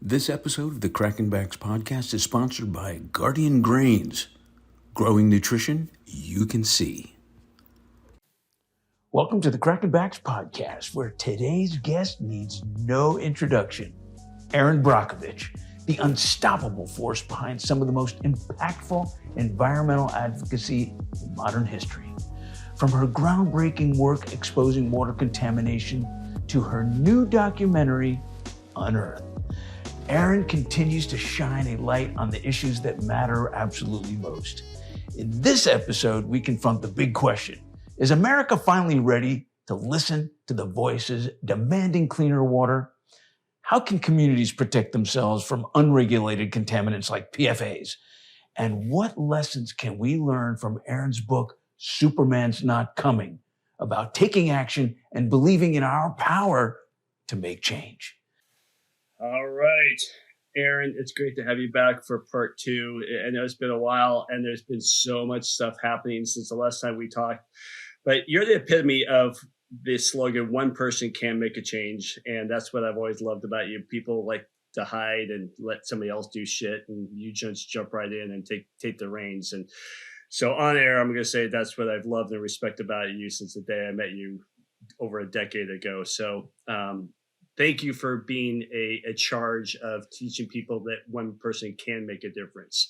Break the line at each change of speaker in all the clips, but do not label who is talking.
This episode of the Cracking Backs podcast is sponsored by Guardian Grains, growing nutrition you can see. Welcome to the Cracking Backs podcast, where today's guest needs no introduction. Erin Brockovich, the unstoppable force behind some of the most impactful environmental advocacy in modern history. From her groundbreaking work exposing water contamination to her new documentary, Unearth, Erin continues to shine a light on the issues that matter absolutely most. In this episode, we confront the big question. Is America finally ready to listen to the voices demanding cleaner water? How can communities protect themselves from unregulated contaminants like PFAS? And what lessons can we learn from Erin's book, Superman's Not Coming, about taking action and believing in our power to make change?
All right, Erin, it's great to have you back for part two. I know it's been a while and there's been so much stuff happening since the last time we talked, but you're the epitome of the slogan, one person can make a change. And that's what I've always loved about you. People like to hide and let somebody else do shit, and you just jump right in and take the reins. And so on air, I'm going to say that's what I've loved and respect about you since the day I met you over a decade ago. So, thank you for being a charge of teaching people that one person can make a difference.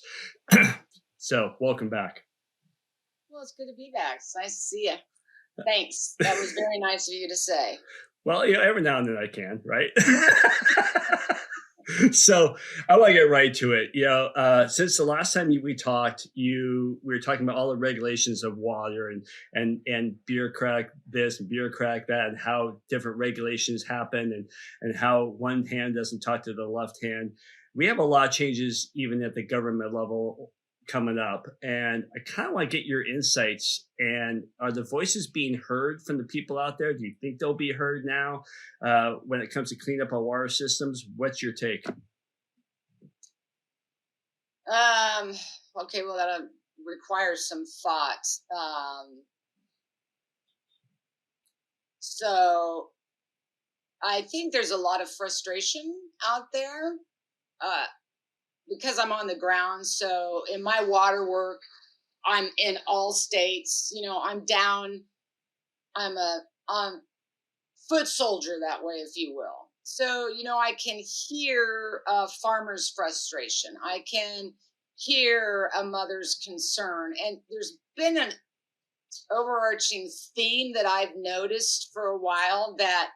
So welcome back.
Well, it's good to be back. It's nice to see you. Thanks. That was very nice of you to say.
Well, every now and then I can, right? So I want to get right to it. Since the last time we talked, we were talking about all the regulations of water and bureaucrat this and bureaucrat that, and how different regulations happen and how one hand doesn't talk to the left hand. We have a lot of changes even at the government level coming up, and I kind of want to get your insights. And are the voices being heard from the people out there? Do you think they'll be heard now when it comes to clean up our water systems? What's your take?
Okay, well, that requires some thought. So I think there's a lot of frustration out there. Because I'm on the ground, so in my water work, I'm in all states. I'm down. I'm a foot soldier that way, if you will. So, I can hear a farmer's frustration. I can hear a mother's concern. And there's been an overarching theme that I've noticed for a while, that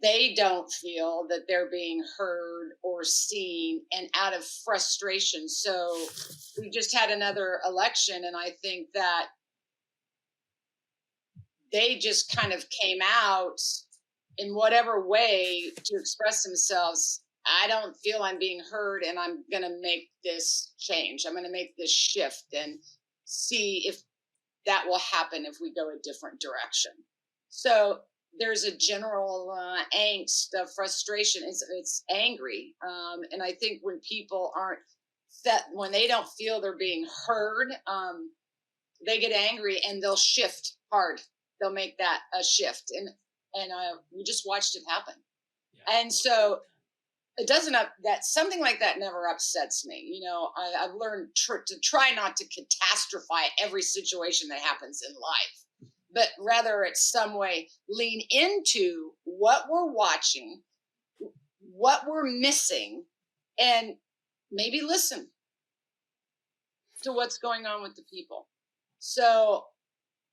they don't feel that they're being heard or seen, and out of frustration. So we just had another election, and I think that they just kind of came out in whatever way to express themselves. I don't feel I'm being heard, and I'm going to make this change. I'm going to make this shift and see if that will happen if we go a different direction. So there's a general angst, frustration. It's angry. And I think when people when they don't feel they're being heard, they get angry and they'll shift hard. They'll make that a shift. And we just watched it happen. Yeah. And so it doesn't, that something like that never upsets me. I've learned to try not to catastrophize every situation that happens in life, but rather it's some way lean into what we're watching, what we're missing, and maybe listen to what's going on with the people. So,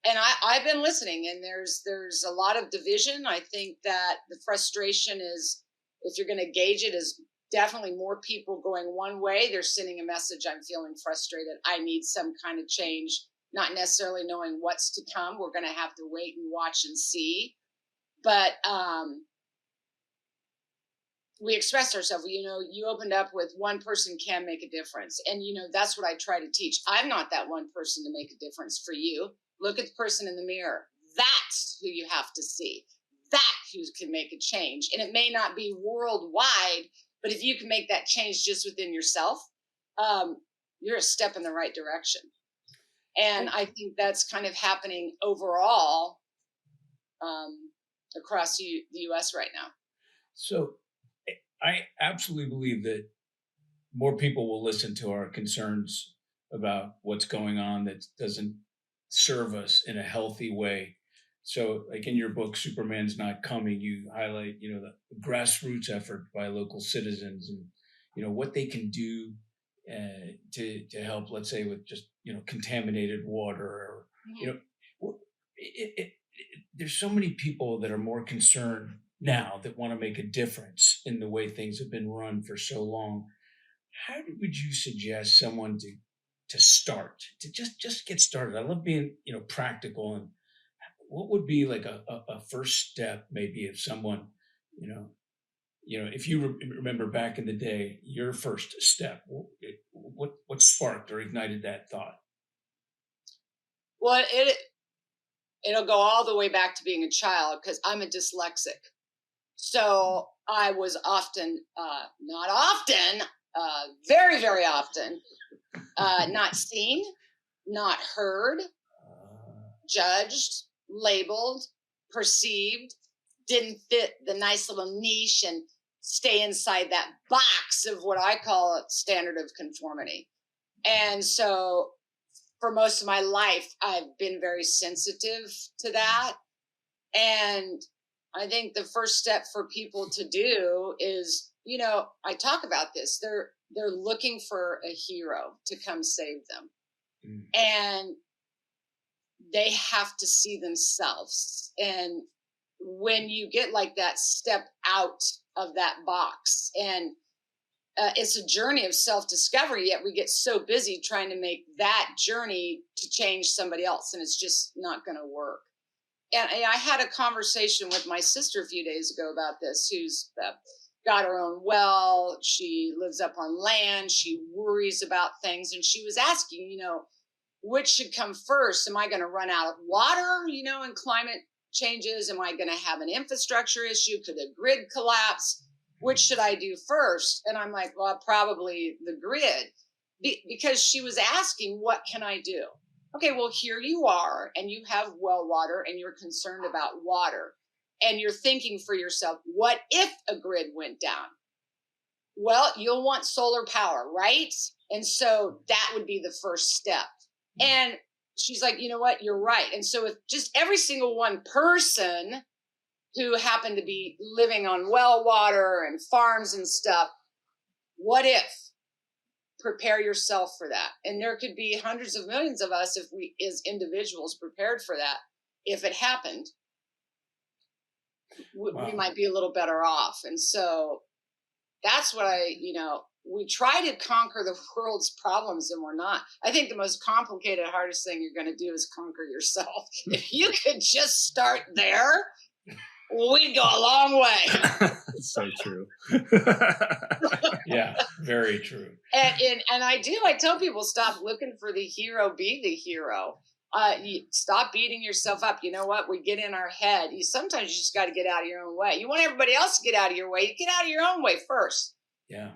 and I've been listening, and there's a lot of division. I think that the frustration is, if you're going to gauge it, is definitely more people going one way. They're sending a message, I'm feeling frustrated, I need some kind of change, not necessarily knowing what's to come. We're going to have to wait and watch and see. But we expressed ourselves. You opened up with one person can make a difference. And, that's what I try to teach. I'm not that one person to make a difference for you. Look at the person in the mirror. That's who you have to see. That who can make a change. And it may not be worldwide, but if you can make that change just within yourself, you're a step in the right direction. And I think that's kind of happening overall across the U.S. right now.
So I absolutely believe that more people will listen to our concerns about what's going on that doesn't serve us in a healthy way. So, like in your book, Superman's Not Coming, you highlight, the grassroots effort by local citizens and, what they can do to help, let's say, with just, contaminated water or, there's so many people that are more concerned now that want to make a difference in the way things have been run for so long. Would you suggest someone to start to just get started? I love being practical, and what would be like a first step maybe if someone you know if you remember back in the day your first step, what sparked or ignited that thought?
Well, it'll go all the way back to being a child because I'm a dyslexic. So I was often, not often, very, very often, not seen, not heard, judged, labeled, perceived, didn't fit the nice little niche and stay inside that box of what I call a standard of conformity. And so for most of my life, I've been very sensitive to that. And I think the first step for people to do is, I talk about this. They're looking for a hero to come save them. Mm. And they have to see themselves. And when you get like that, step out of that box. And it's a journey of self-discovery, yet we get so busy trying to make that journey to change somebody else. And it's just not going to work. And I had a conversation with my sister a few days ago about this, who's got her own well. She lives up on land. She worries about things. And she was asking, which should come first? Am I going to run out of water, and climate changes? Am I going to have an infrastructure issue? Could the grid collapse? Which should I do first? And I'm like, well, probably the grid. Because she was asking, what can I do? Okay, well, here you are, and you have well water, and you're concerned about water, and you're thinking for yourself, what if a grid went down? Well, you'll want solar power, right? And so that would be the first step. And she's like, you know what? You're right. And so if just every single one person who happened to be living on well water and farms and stuff, what if? Prepare yourself for that. And there could be hundreds of millions of us if we as individuals prepared for that. If it happened, we might be a little better off. And so that's what we try to conquer the world's problems and we're not. I think the most complicated, hardest thing you're going to do is conquer yourself. If you could just start there, we'd go a long way.
So true.
Yeah, very true.
And I tell people, stop looking for the hero, be the hero. You stop beating yourself up. You know what? We get in our head. Sometimes you just got to get out of your own way. You want everybody else to get out of your way. You get out of your own way first.
Yeah.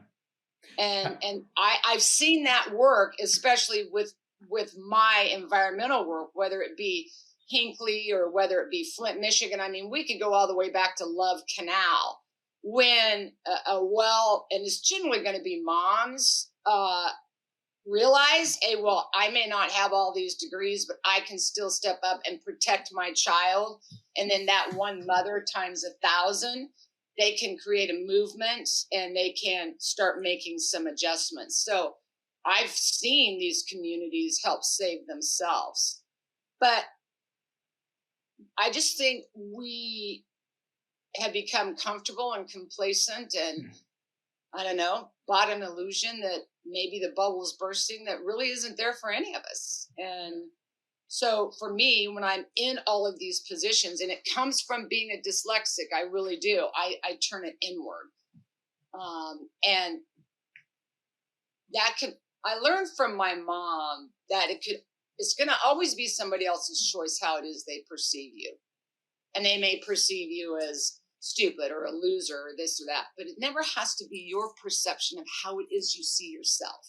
And I've seen that work, especially with my environmental work, whether it be Hinkley or whether it be Flint, Michigan. I mean, we could go all the way back to Love Canal when a well, and it's generally going to be moms, realize, hey, well, I may not have all these degrees, but I can still step up and protect my child. And then that one mother times 1,000, they can create a movement and they can start making some adjustments. So I've seen these communities help save themselves. But I just think we have become comfortable and complacent and, I don't know, bought an illusion that maybe the bubble's bursting that really isn't there for any of us. And so for me, when I'm in all of these positions, and it comes from being a dyslexic, I really do, I turn it inward. And I learned from my mom that it's going to always be somebody else's choice how it is they perceive you. And they may perceive you as stupid or a loser or this or that, but it never has to be your perception of how it is you see yourself.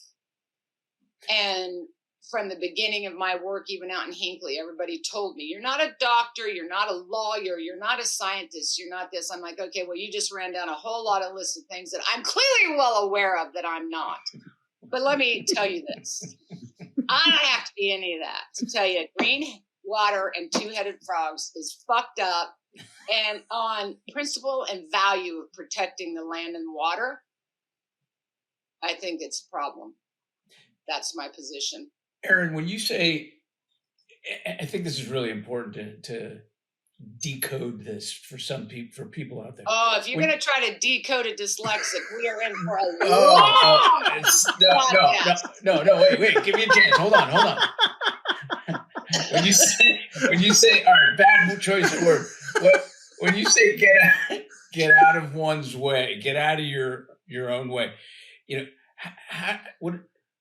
And from the beginning of my work, even out in Hinkley, everybody told me, you're not a doctor, you're not a lawyer, you're not a scientist, you're not this. I'm like, okay, well, you just ran down a whole lot of lists of things that I'm clearly well aware of that I'm not. But let me tell you this. I don't have to be any of that to tell you green water and two-headed frogs is fucked up. And on principle and value of protecting the land and water, I think it's a problem. That's my position.
Erin, when you say, I think this is really important to decode this for people out there.
Oh, if you're going to try to decode a dyslexic, we are in for a long
No, wait, give me a chance. Hold on. When you say, all right, bad choice of word. When you say get out of one's way, get out of your own way,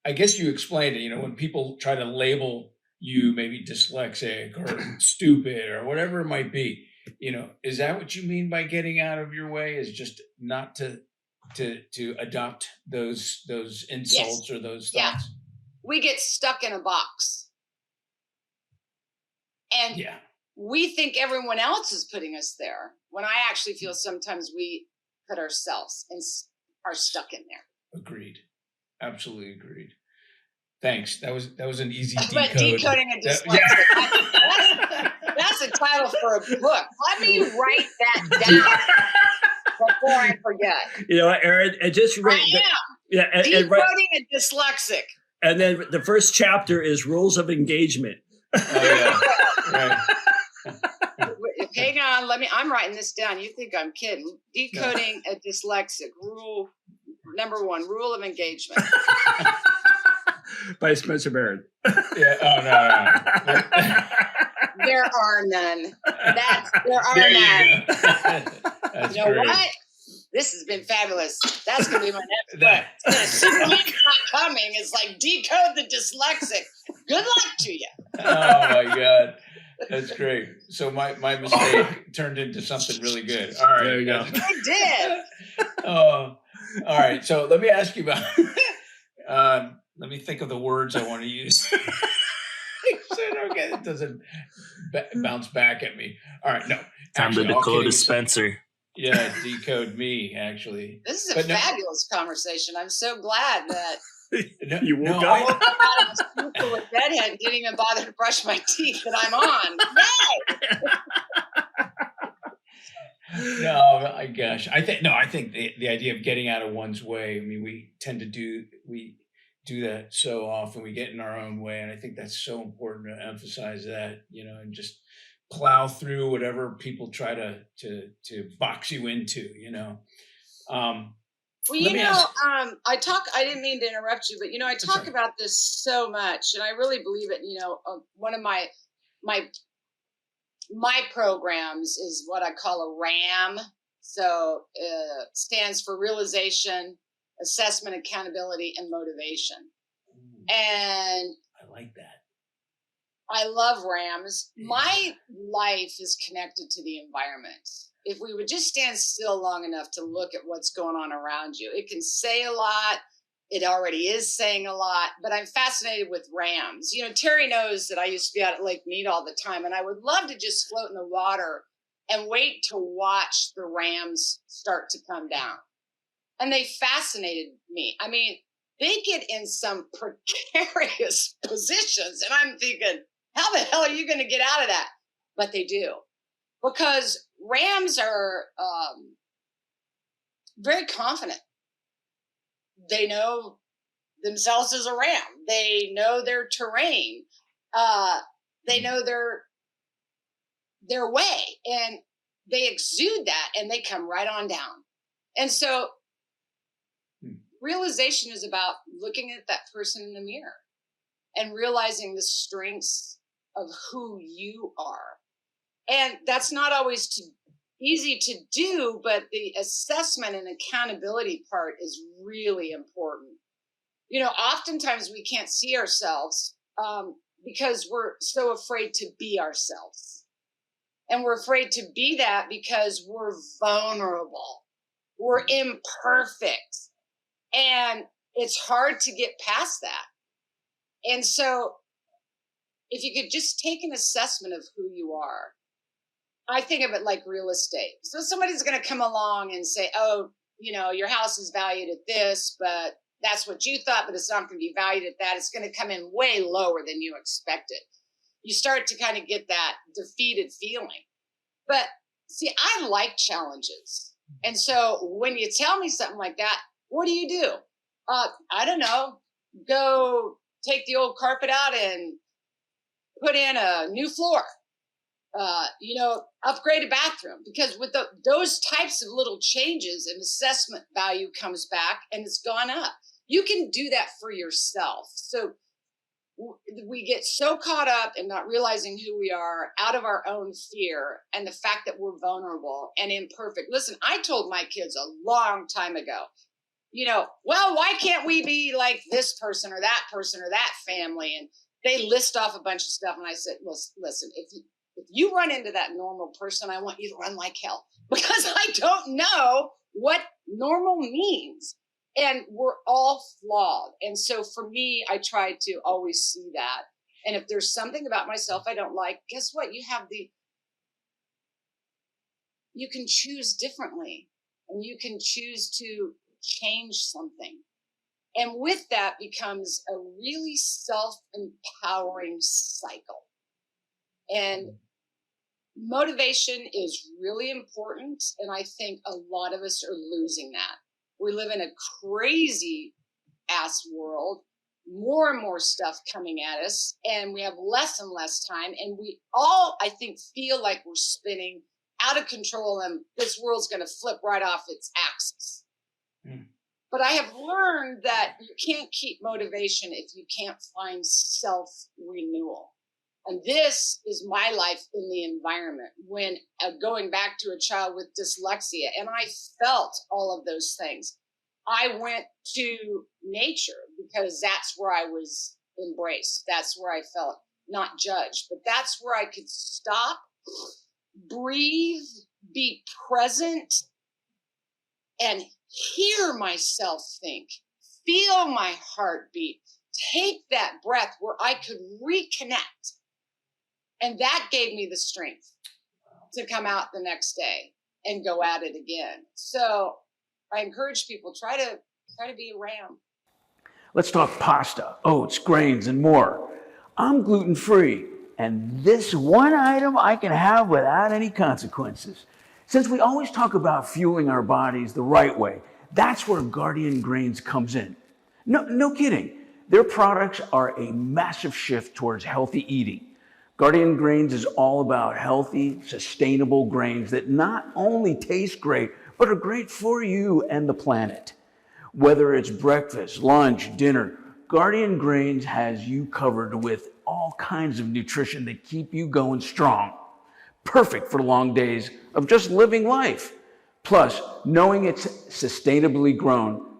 I guess you explained it, when people try to label you maybe dyslexic or stupid or whatever it might be, is that what you mean by getting out of your way, is just not to adopt those insults? Yes. Or those thoughts?
Yeah. We get stuck in a box. And we think everyone else is putting us there, when I actually feel sometimes we put ourselves and are stuck in there.
Agreed. Absolutely agreed. Thanks. That was an easy decode.
But decoding a dyslexic. That's a title for a book. Let me write that down before I forget.
You know what, Erin? And just
I am. Decoding a dyslexic.
And then the first chapter is rules of engagement.
Oh, yeah. Right.
Hang on, I'm writing this down. You think I'm kidding. Decoding a dyslexic. Number 1, rule of engagement.
By Spencer Barron.
Yeah. Oh, no.
There are none. There are none.
That's
you know
great.
what? This has been fabulous. That's going to be my next book. Superman's not coming. It's like decode the dyslexic. Good luck to you.
Oh my God. That's great. So my mistake turned into something really good. All right.
There you go.
It did.
Oh, all right. So let me ask you about, let me think of the words I want to use. Okay, it doesn't bounce back at me. All right. No.
Time to decode Spencer.
Yeah, decode me, actually.
This is a fabulous conversation. I'm so glad that
you woke up.
I woke up out of a spoonful with bedhead and didn't even bother to brush my teeth that I'm on. Yay!
No, my gosh. I think the idea of getting out of one's way, I mean, we do that so often. We get in our own way. And I think that's so important to emphasize that, and just plow through whatever people try to box you into,
Well, I didn't mean to interrupt you, but, I talk about this so much, and I really believe it. One of my programs is what I call a RAM. So stands for realization, assessment, accountability, and motivation. And
I like that.
I love RAMs. My life is connected to the environment. If we would just stand still long enough to look at what's going on around you, it can say a lot. It already is saying a lot, but I'm fascinated with rams. Terry knows that I used to be out at Lake Mead all the time, and I would love to just float in the water and wait to watch the rams start to come down. And they fascinated me. I mean, they get in some precarious positions, and I'm thinking, how the hell are you going to get out of that? But they do, because rams are very confident. They know themselves as a ram. They know their terrain. They know their way, and they exude that, and they come right on down. And so realization is about looking at that person in the mirror and realizing the strengths of who you are. And that's not always easy to do, but the assessment and accountability part is really important. Oftentimes we can't see ourselves because we're so afraid to be ourselves. And we're afraid to be that because we're vulnerable. We're imperfect. And it's hard to get past that. And so if you could just take an assessment of who you are, I think of it like real estate. So somebody's going to come along and say, oh, your house is valued at this, but that's what you thought, but it's not going to be valued at that. It's going to come in way lower than you expected. You start to kind of get that defeated feeling. But see, I like challenges. And so when you tell me something like that, what do? I don't know, go take the old carpet out and put in a new floor, upgrade a bathroom, because with those types of little changes, an assessment value comes back and it's gone up. You can do that for yourself. So we get so caught up in not realizing who we are, out of our own fear, and the fact that we're vulnerable and imperfect. Listen, I told my kids a long time ago, well, why can't we be like this person or that family? And they list off a bunch of stuff. And I said, listen, if you run into that normal person, I want you to run like hell, because I don't know what normal means. And we're all flawed. And so for me, I try to always see that. And if there's something about myself I don't like, guess what? You can choose differently, and you can choose to change something. And with that becomes a really self-empowering cycle. And motivation is really important. And I think a lot of us are losing that. We live in a crazy ass world, more and more stuff coming at us, and we have less and less time. And we all, I think, feel like we're spinning out of control and this world's going to flip right off its axis. But I have learned that you can't keep motivation if you can't find self-renewal. And this is my life in the environment, when going back to a child with dyslexia, and I felt all of those things. I went to nature because that's where I was embraced. That's where I felt not judged, but that's where I could stop, breathe, be present, and hear myself think, feel my heartbeat, take that breath where I could reconnect. And that gave me the strength to come out the next day and go at it again. So I encourage people, try to be a ram.
Let's talk pasta, oats, grains, and more. I'm gluten-free, and this one item I can have without any consequences. Since we always talk about fueling our bodies the right way, that's where Guardian Grains comes in. No kidding. Their products are a massive shift towards healthy eating. Guardian Grains is all about healthy, sustainable grains that not only taste great, but are great for you and the planet. Whether it's breakfast, lunch, dinner, Guardian Grains has you covered with all kinds of nutrition that keep you going strong. Perfect for long days of just living life. Plus, knowing it's sustainably grown,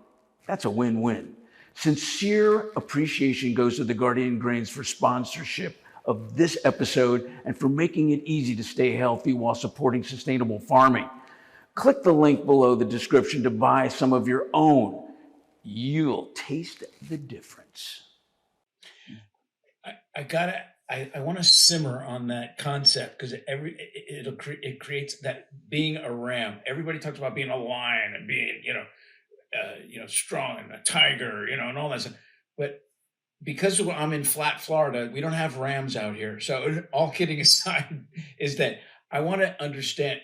that's a win-win. Sincere appreciation goes to the Guardian Grains for sponsorship of this episode and for making it easy to stay healthy while supporting sustainable farming. Click the link below the description to buy some of your own. You'll taste the difference.
I want to simmer on that concept, because it creates that being a ram. Everybody talks about being a lion and being strong and a tiger, and all that stuff. But because I'm in flat Florida, we don't have rams out here. So all kidding aside, is that I want to understand.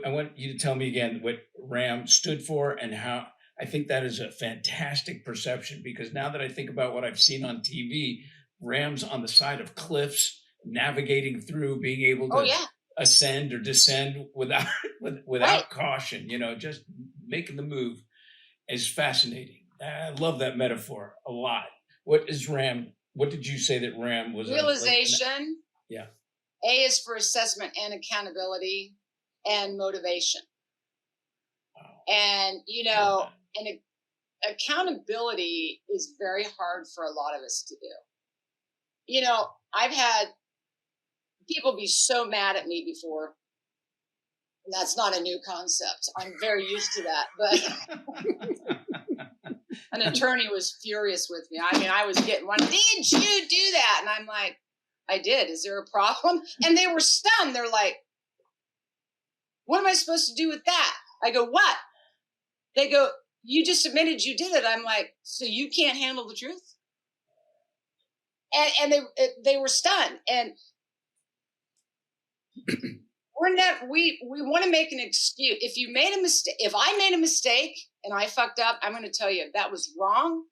I want you to tell me again what RAM stood for and how. I think that is a fantastic perception, because now that I think about what I've seen on TV, rams on the side of cliffs, navigating through, being able to ascend or descend without
Right.
caution, just making the move is fascinating. I love that metaphor a lot. What is RAM? What did you say that RAM was?
Realization.
Yeah.
A is for assessment and accountability and motivation.
Wow.
And, and accountability is very hard for a lot of us to do. I've had people be so mad at me before. And that's not a new concept. I'm very used to that. But An attorney was furious with me. I mean, I was getting one, did you do that? And I'm like, I did. Is there a problem? And they were stunned. They're like, what am I supposed to do with that? I go, what? They go, you just admitted you did it. I'm like, so you can't handle the truth? And they were stunned. And we want to make an excuse. If you made a mistake, if I made a mistake and I fucked up, I'm going to tell you that was wrong.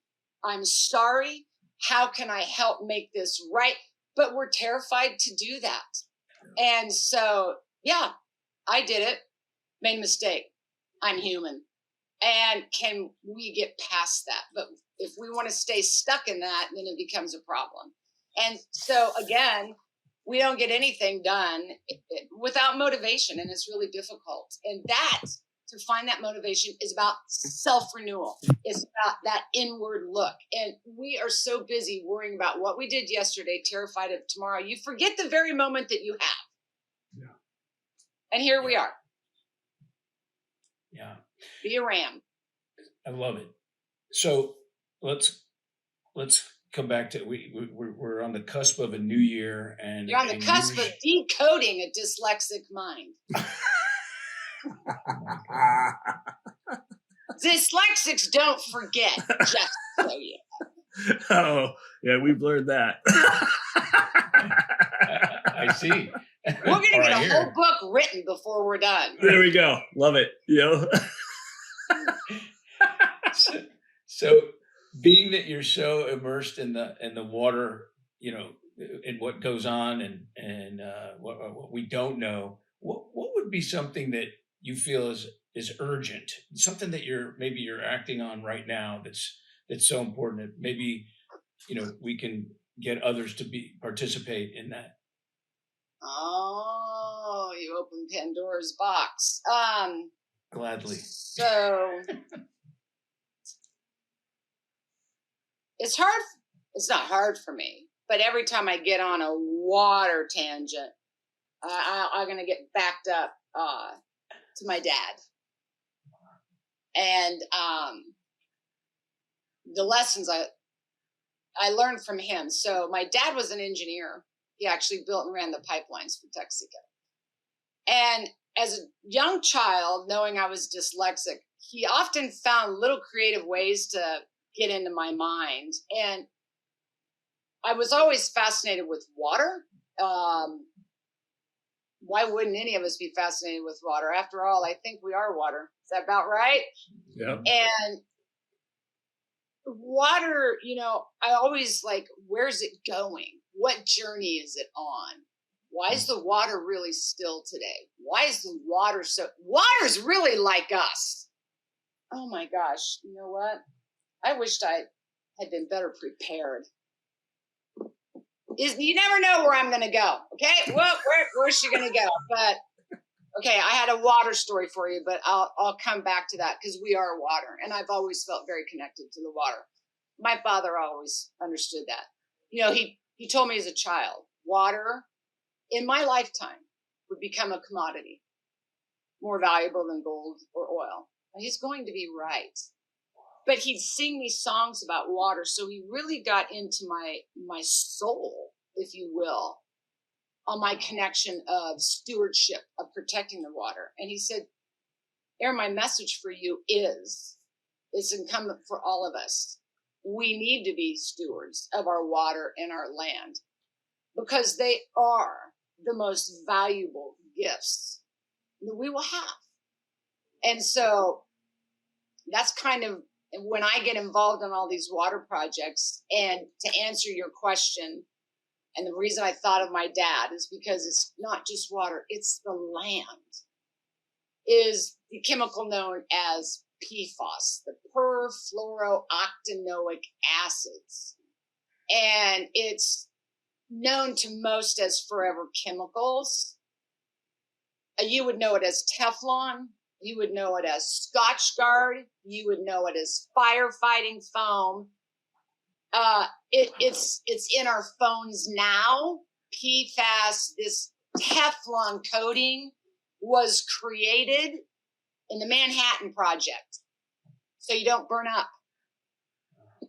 I'm sorry. How can I help make this right? But we're terrified to do that. And so, yeah, I did it, made a mistake. I'm human. And can we get past that? But if we want to stay stuck in that, then it becomes a problem. And so, again, we don't get anything done without motivation, and it's really difficult. And that, to find that motivation, is about self-renewal. It's about that inward look. And we are so busy worrying about what we did yesterday, terrified of tomorrow. You forget the very moment that you have.
Yeah.
And here we are.
Yeah.
Be a ram.
I love it. So let's come back to we're on the cusp of a new year, and
you're on the cusp of decoding a dyslexic mind. Dyslexics don't forget, just so you know.
Oh, yeah, we've learned that.
I see.
We're going to get a whole book written before we're done.
There we go. Love it.
So being that you're so immersed in the water, in what goes on and what we don't know, what would be something that you feel is urgent, something that you're acting on right now that's so important that maybe we can get others to participate in that?
Oh, you opened Pandora's box.
Gladly.
So it's hard. It's not hard for me, but every time I get on a water tangent, I'm going to get backed up to my dad. And the lessons I learned from him. So my dad was an engineer. He actually built and ran the pipelines for Texaco. And as a young child, knowing I was dyslexic, he often found little creative ways to get into my mind. And I was always fascinated with water. Why wouldn't any of us be fascinated with water? After all, I think we are water. Is that about right?
Yeah.
And water, I always where's it going? What journey is it on? Why is the water really still today? Why is the water water's really like us? Oh my gosh. You know what? I wished I had been better prepared. You never know where I'm going to go. Okay. Well, where's she going to go? But okay, I had a water story for you, but I'll come back to that because we are water. And I've always felt very connected to the water. My father always understood that. He told me as a child, water in my lifetime would become a commodity more valuable than gold or oil. And he's going to be right. But he'd sing me songs about water. So he really got into my soul, if you will, on my connection of stewardship, of protecting the water. And he said, Erin, my message for you is incumbent for all of us. We need to be stewards of our water and our land because they are the most valuable gifts that we will have. And so that's kind of when I get involved in all these water projects. And to answer your question, and the reason I thought of my dad is because it's not just water, it's the land, is the chemical known as PFAS, the perfluorooctanoic acids. And it's known to most as forever chemicals. You would know it as Teflon. You would know it as Scotchgard. You would know it as firefighting foam. It's in our phones now. PFAS, this Teflon coating, was created in the Manhattan Project, so you don't burn up.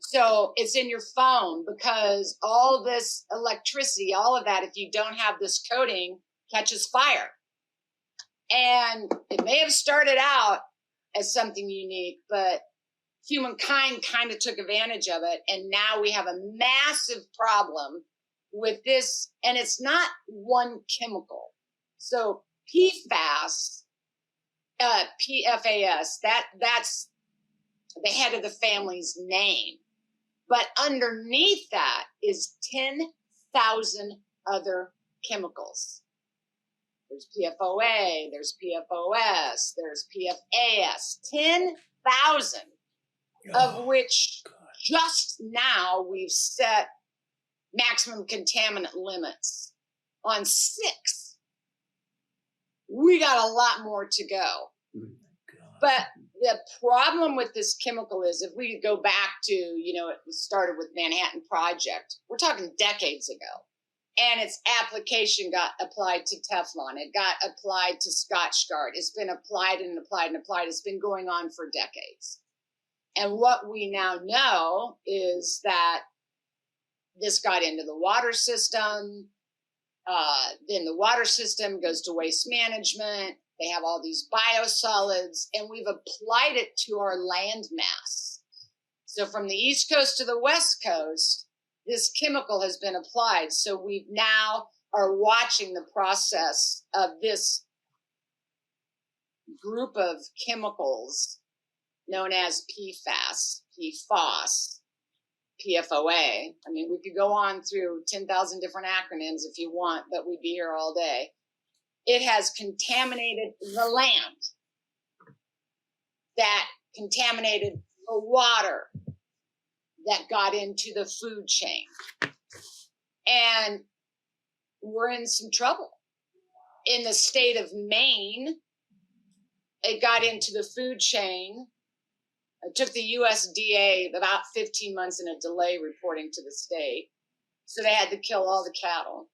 So it's in your phone, because all this electricity, all of that, if you don't have this coating, catches fire. And it may have started out as something unique, but humankind kind of took advantage of it. And now we have a massive problem with this. And it's not one chemical. So PFAS, PFAS, that's the head of the family's name. But underneath that is 10,000 other chemicals. There's PFOA, there's PFOS, there's PFAS, 10,000 of which just now we've set maximum contaminant limits on 6. We got a lot more to go. But the problem with this chemical is, if we go back to, it started with Manhattan Project, we're talking decades ago. And its application got applied to Teflon. It got applied to Scotchgard. It's been applied and applied and applied. It's been going on for decades. And what we now know is that this got into the water system. Then the water system goes to waste management. They have all these biosolids, and we've applied it to our land mass. So from the East Coast to the West Coast, this chemical has been applied. So we now are watching the process of this group of chemicals known as PFAS, PFOS, PFOA. I mean, we could go on through 10,000 different acronyms if you want, but we'd be here all day. It has contaminated the land, that contaminated the water, that got into the food chain. And we're in some trouble. In the state of Maine, it got into the food chain. It took the USDA about 15 months in a delay reporting to the state. So they had to kill all the cattle.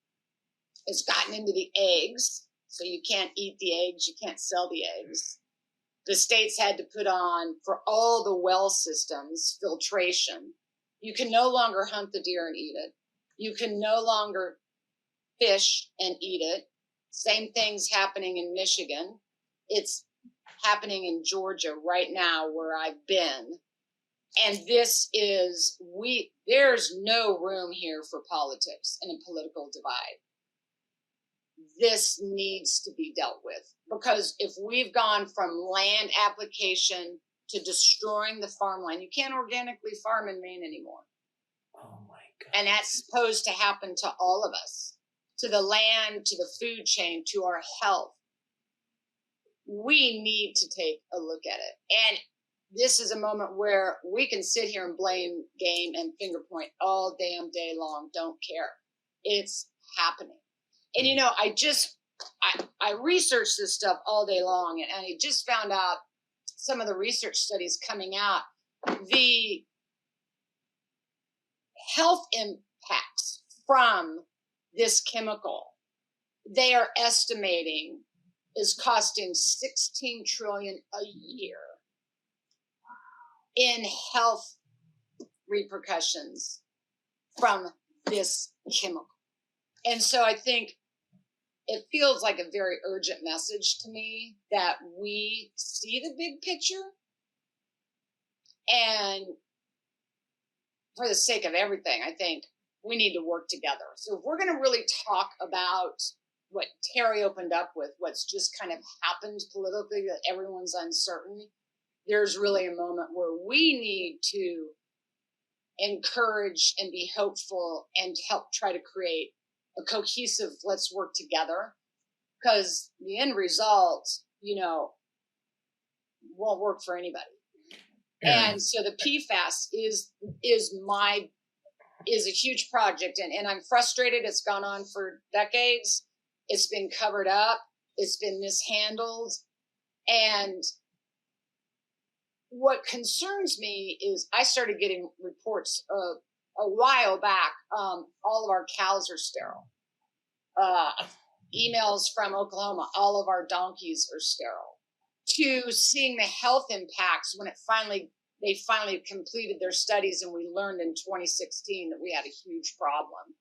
It's gotten into the eggs. So you can't eat the eggs. You can't sell the eggs. The states had to put on, for all the well systems, filtration. You can no longer hunt the deer and eat it. You can no longer fish and eat it. Same thing's happening in Michigan. It's happening in Georgia right now, where I've been. And this is, there's no room here for politics and a political divide. This needs to be dealt with, because if we've gone from land application to destroying the farmland, you can't organically farm in Maine anymore.
Oh my God.
And that's supposed to happen to all of us, to the land, to the food chain, to our health. We need to take a look at it. And this is a moment where we can sit here and blame game and finger point all damn day long. Don't care. It's happening. And, I researched this stuff all day long, and I just found out some of the research studies coming out. The health impacts from this chemical, they are estimating, is costing $16 trillion a year in health repercussions from this chemical. And so I think it feels like a very urgent message to me that we see the big picture, and for the sake of everything, I think we need to work together. So if we're going to really talk about what Terry opened up with, what's just kind of happened politically, that everyone's uncertain, there's really a moment where we need to encourage and be hopeful and help try to create a cohesive, let's work together, because the end result, won't work for anybody. Yeah. And so the PFAS is a huge project, and I'm frustrated. It's gone on for decades. It's been covered up. It's been mishandled. And what concerns me is I started getting reports a while back. All of our cows are sterile. Emails from Oklahoma, all of our donkeys are sterile. To seeing the health impacts when they finally completed their studies, and we learned in 2016 that we had a huge problem,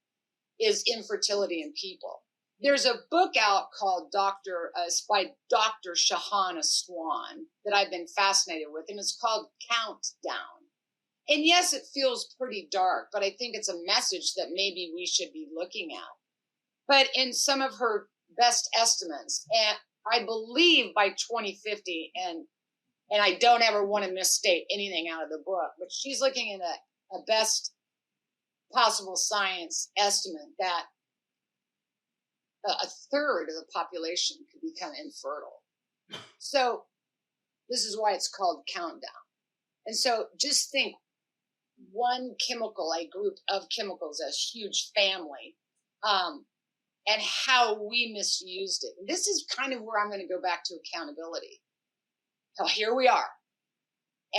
is infertility in people. There's a book out called it's by Dr. Shahana Swan that I've been fascinated with, and it's called Countdown. And yes, it feels pretty dark, but I think it's a message that maybe we should be looking at. But in some of her best estimates, and I believe by 2050, and I don't ever want to misstate anything out of the book, but she's looking at a best possible science estimate that a third of the population could become infertile. So this is why it's called Countdown. And so just think, one chemical, a group of chemicals, a huge family, and how we misused it. And this is kind of where I'm going to go back to accountability. So here we are.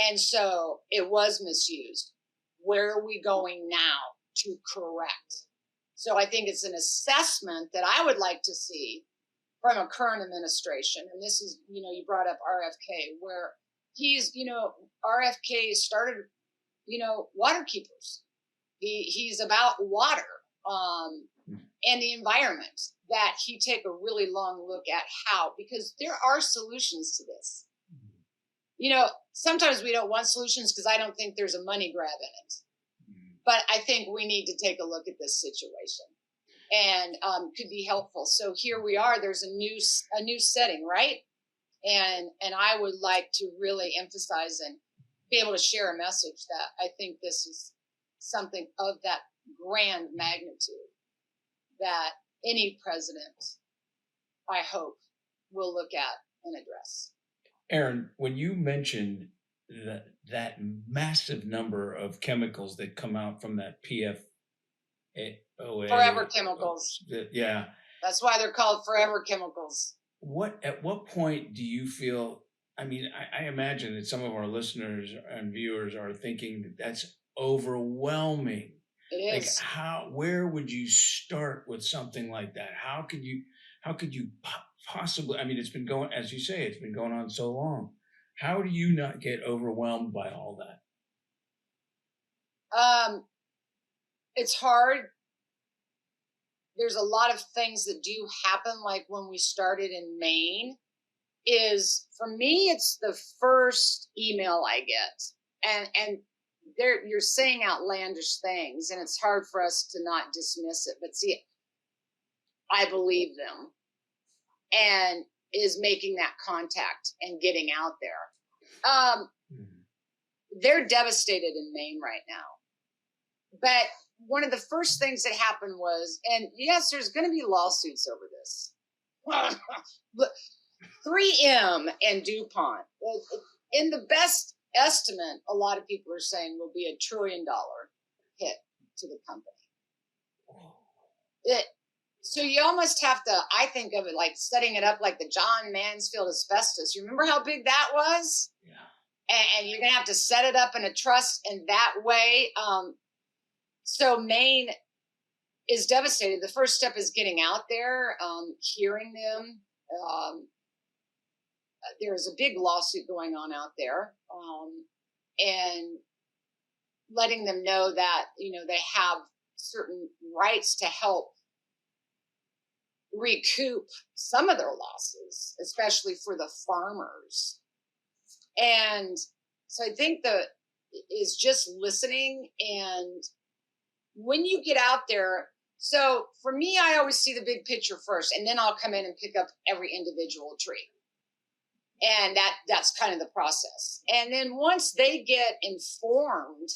And so it was misused. Where are we going now to correct? So I think it's an assessment that I would like to see from a current administration. And this is, you brought up RFK, where he's, RFK started, water keepers. He's about water and the environment, that he take a really long look at how, because there are solutions to this. Sometimes we don't want solutions because I don't think there's a money grab in it. But I think we need to take a look at this situation, and could be helpful. So here we are. There's a new setting, right? And I would like to really emphasize and be able to share a message that I think this is something of that grand magnitude that any president, I hope, will look at and address.
Erin, when you mentioned that massive number of chemicals that come out from that PFOA,
forever chemicals.
Yeah,
that's why they're called forever chemicals.
At what point do you feel? I mean, I imagine that some of our listeners and viewers are thinking that that's overwhelming.
It is.
Where would you start with something like that? How could you possibly? I mean, it's been going, as you say, it's been going on so long. How do you not get overwhelmed by all that?
It's hard. There's a lot of things that do happen. Like when we started in Maine, for me, it's the first email I get, and you're saying outlandish things, and it's hard for us to not dismiss it. But see, I believe them, and is making that contact and getting out there. They're devastated in Maine right now. But one of the first things that happened was, and yes, there's going to be lawsuits over this. 3M and DuPont, in the best estimate, a lot of people are saying will be $1 trillion hit to the company. So you almost have to, I think of it like setting it up like the John Mansfield asbestos. You remember how big that was?
Yeah.
And you're going to have to set it up in a trust in that way. So Maine is devastated. The first step is getting out there, hearing them. There's a big lawsuit going on out there, and letting them know that, they have certain rights to help recoup some of their losses, especially for the farmers. And so I think is just listening. And when you get out there, so for me, I always see the big picture first, and then I'll come in and pick up every individual tree. And that's kind of the process. And then once they get informed,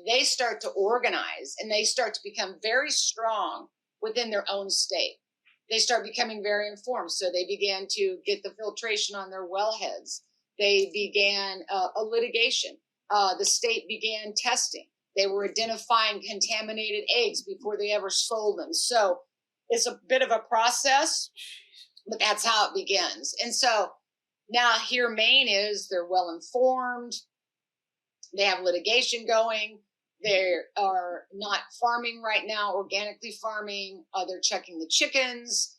they start to organize, and they start to become very strong within their own state. They start becoming very informed. So they began to get the filtration on their wellheads. They began a litigation. The state began testing. They were identifying contaminated eggs before they ever sold them. So it's a bit of a process, but that's how it begins. And so now here Maine they're well informed. They have litigation going. They are not farming right now, organically farming. They're checking the chickens.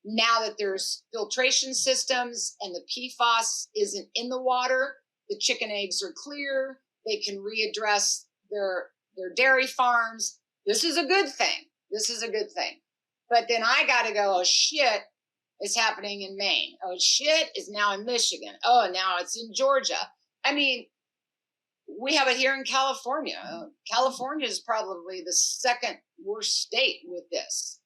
Now that there's filtration systems and the PFAS isn't in the water, the chicken eggs are clear. They can readdress their dairy farms. This is a good thing. This is a good thing. But then I got to go, oh, shit, it's happening in Maine. Oh, shit, is now in Michigan. Oh, now it's in Georgia. I mean, we have it here in California. California is probably the second worst state with this.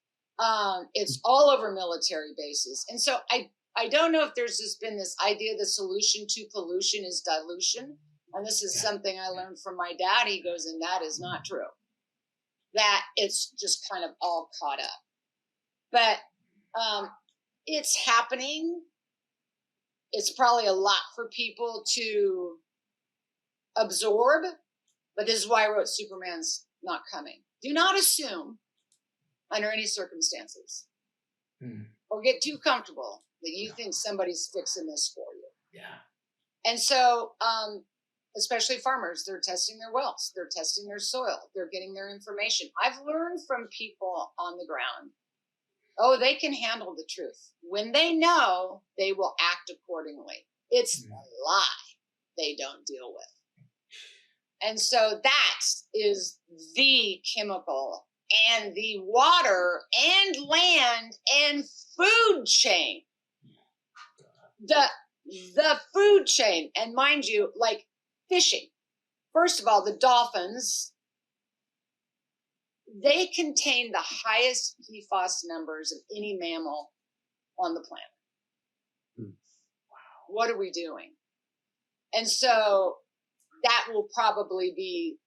It's all over military bases. And so I don't know if there's just been this idea the solution to pollution is dilution. And this is something I learned from my dad. He goes, and that is not true. That it's just kind of all caught up. But it's happening. It's probably a lot for people to absorb. But this is why I wrote Superman's Not Coming. Do not assume under any circumstances or get too comfortable that you think somebody's fixing this for you. Yeah. And so, especially farmers, they're testing their wells, they're testing their soil, they're getting their information. I've learned from people on the ground, oh, they can handle the truth. When they know, they will act accordingly. It's a lie they don't deal with. And so that is the chemical and the water and land and food chain. The food chain. And mind you, like fishing. First of all, the dolphins, they contain the highest PFAS numbers of any mammal on the planet. Wow. What are we doing? And so that will probably be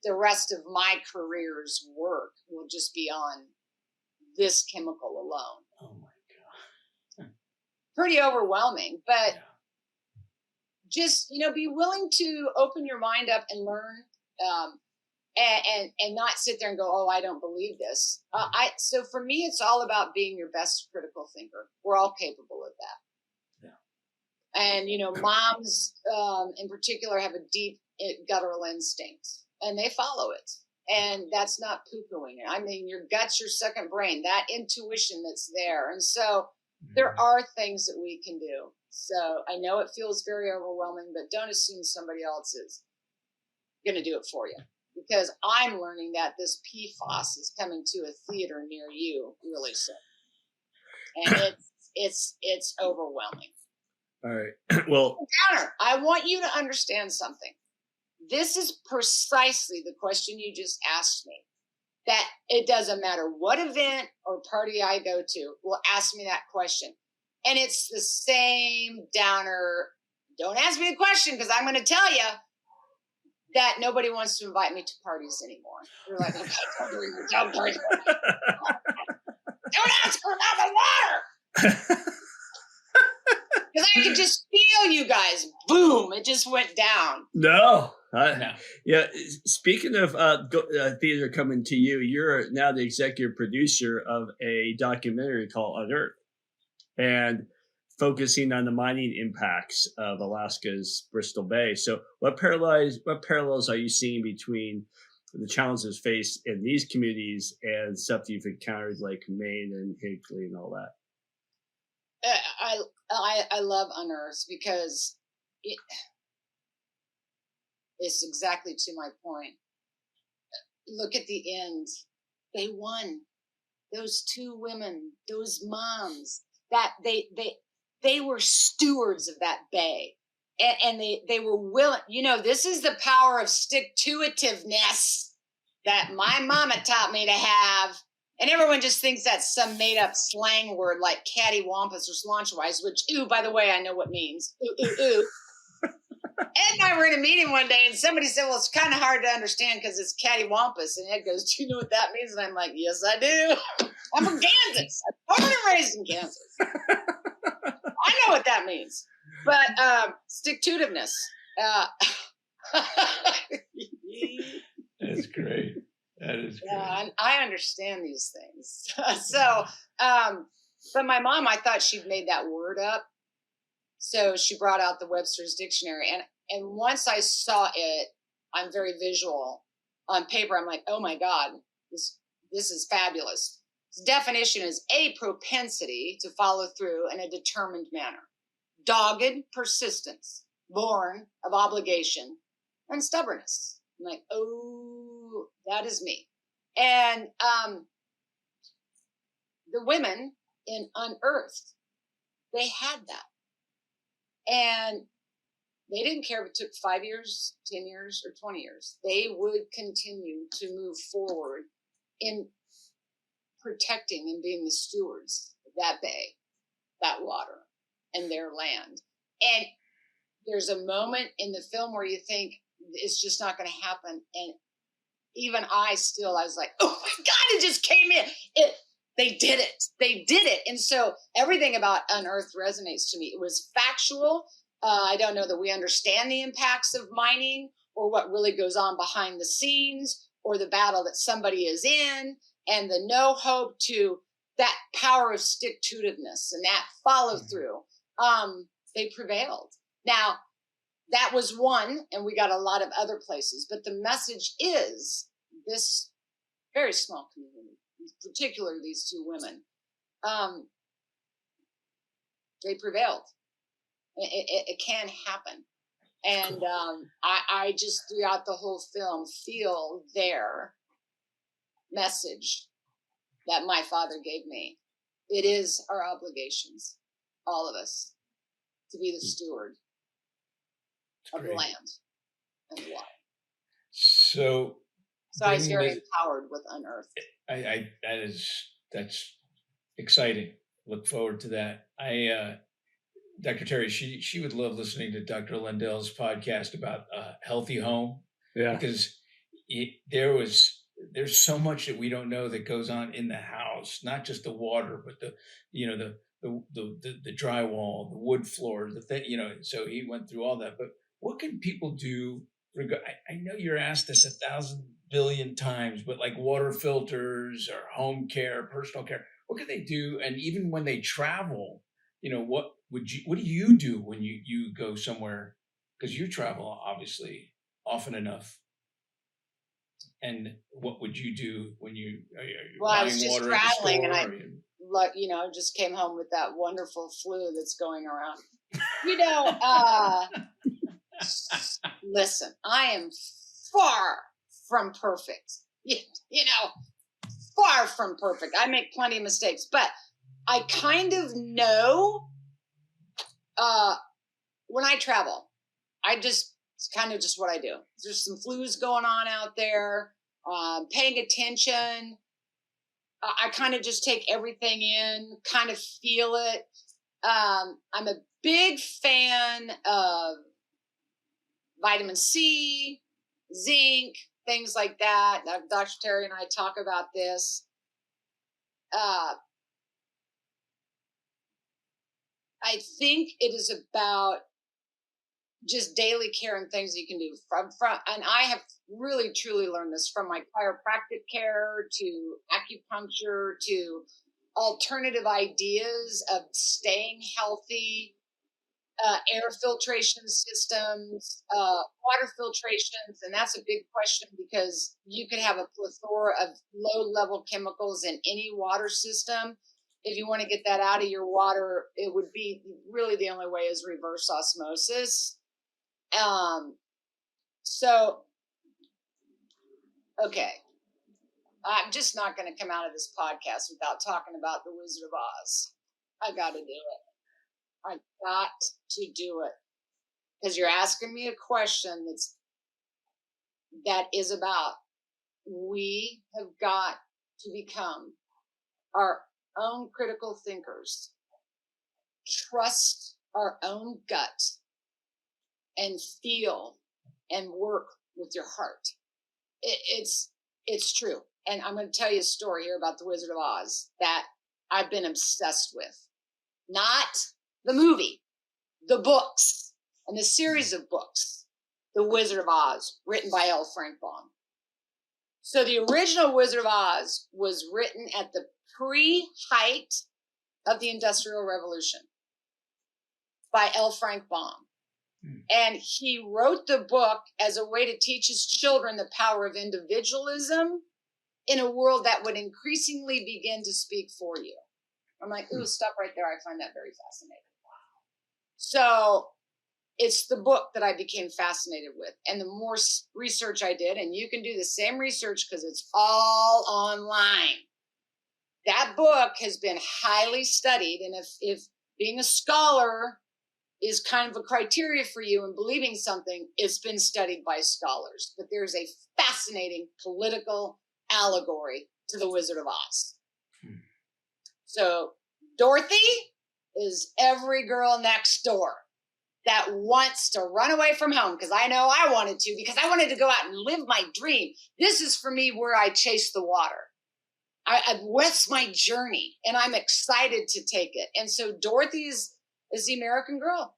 the rest of my career's work will just be on this chemical alone.
Oh my God.
Pretty overwhelming, but just, be willing to open your mind up and learn, and not sit there and go, oh, I don't believe this. So for me, it's all about being your best critical thinker. We're all capable of that. Yeah. And, moms, in particular have a deep guttural instinct and they follow it. And that's not poo-pooing it. I mean, your gut's your second brain, that intuition that's there. And so there are things that we can do. So I know it feels very overwhelming, but don't assume somebody else is going to do it for you. Because I'm learning that this PFAS is coming to a theater near you really soon. And it's overwhelming.
All right. Well,
Downer, I want you to understand something. This is precisely the question you just asked me. That it doesn't matter what event or party I go to will ask me that question. And it's the same Downer. Don't ask me the question because I'm going to tell you that nobody wants to invite me to parties anymore. They're like, okay, don't ask her about the water. Because I could just feel you guys. Boom, it just went down.
No. Yeah. Speaking of theater coming to you, you're now the executive producer of a documentary called Unearth, and focusing on the mining impacts of Alaska's Bristol Bay. So what parallels are you seeing between the challenges faced in these communities and stuff you've encountered like Maine and Hinkley and all that?
I love Unearth because it's exactly to my point. Look at the end. They won. Those two women, those moms, that they were stewards of that bay. And they were willing, this is the power of stick-to-itiveness that my mama taught me to have. And everyone just thinks that's some made-up slang word like cattywampus or slaunchwise, which, ooh, by the way, I know what means. Ooh, ooh, ooh. Ed and I were in a meeting one day, and somebody said, well, it's kind of hard to understand because it's cattywampus. And Ed goes, do you know what that means? And I'm like, yes, I do. I'm from Kansas. I'm born and raised in Kansas. I know what that means. But stick-to-itiveness.
That's great. That is great.
Yeah, I understand these things. So, but my mom, I thought she'd made that word up. So she brought out the Webster's Dictionary. And once I saw it, I'm very visual on paper. I'm like, oh my God, this is fabulous. Its definition is a propensity to follow through in a determined manner. Dogged persistence, born of obligation and stubbornness. I'm like, oh, that is me. And the women in Unearthed, they had that. And they didn't care if it took 5 years, 10 years, or 20 years. They would continue to move forward in protecting and being the stewards of that bay, that water, and their land. And there's a moment in the film where you think it's just not going to happen. And even I was like, oh my God, it just came in. They did it. They did it. And so everything about Unearthed resonates to me. It was factual. I don't know that we understand the impacts of mining or what really goes on behind the scenes or the battle that somebody is in and the no hope to that power of stick-to-itiveness and that follow through. They prevailed. Now, that was one, and we got a lot of other places, but the message is this very small community, in particular these two women, they prevailed. It can happen. And I just throughout the whole film feel their message that my father gave me. It is our obligations, all of us, to be the steward of the land and the water.
So
I was very empowered with Unearthed.
That's exciting. Look forward to that. Dr. Terry, she would love listening to Dr. Lindell's podcast about healthy home.
Yeah.
Because there's so much that we don't know that goes on in the house, not just the water, but the drywall, the wood floor, so he went through all that. But what can people do? I know you're asked this 1,000 billion times, but like water filters or home care, personal care, what can they do? And even when they travel, what do you do when you go somewhere? Because you travel obviously often enough. And what would you do when you
I was just traveling and I just came home with that wonderful flu that's going around. Listen, I am far from perfect. Far from perfect. I make plenty of mistakes, but I kind of know when I travel, it's kind of just what I do. There's some flus going on out there, paying attention. I kind of just take everything in, kind of feel it. I'm a big fan of vitamin C, zinc, things like that. Dr. Terry and I talk about this. I think it is about just daily care and things you can do and I have really truly learned this from my chiropractic care to acupuncture to alternative ideas of staying healthy, air filtration systems, water filtrations. And that's a big question because you could have a plethora of low level chemicals in any water system. If you want to get that out of your water, it would be really the only way is reverse osmosis. Okay. I'm just not going to come out of this podcast without talking about the Wizard of Oz. I got to do it. I got to do it. Because you're asking me a question that is about, we have got to become our own critical thinkers, trust our own gut, and feel and work with your heart. It's true. And I'm going to tell you a story here about the Wizard of Oz that I've been obsessed with. Not the movie, the books and the series of books, The Wizard of Oz, written by L. Frank Baum. So the original Wizard of Oz was written at the pre-height of the Industrial Revolution by L. Frank Baum. And he wrote the book as a way to teach his children the power of individualism in a world that would increasingly begin to speak for you. I'm like, ooh, stop right there. I find that very fascinating. So it's the book that I became fascinated with. And the more research I did, and you can do the same research because it's all online. That book has been highly studied. And if being a scholar is kind of a criteria for you and believing something, it's been studied by scholars. But there's a fascinating political allegory to the Wizard of Oz. So Dorothy is every girl next door that wants to run away from home, because I know I wanted to, because I wanted to go out and live my dream. This is for me where I chase the water. What's my journey? And I'm excited to take it. And so Dorothy is the American girl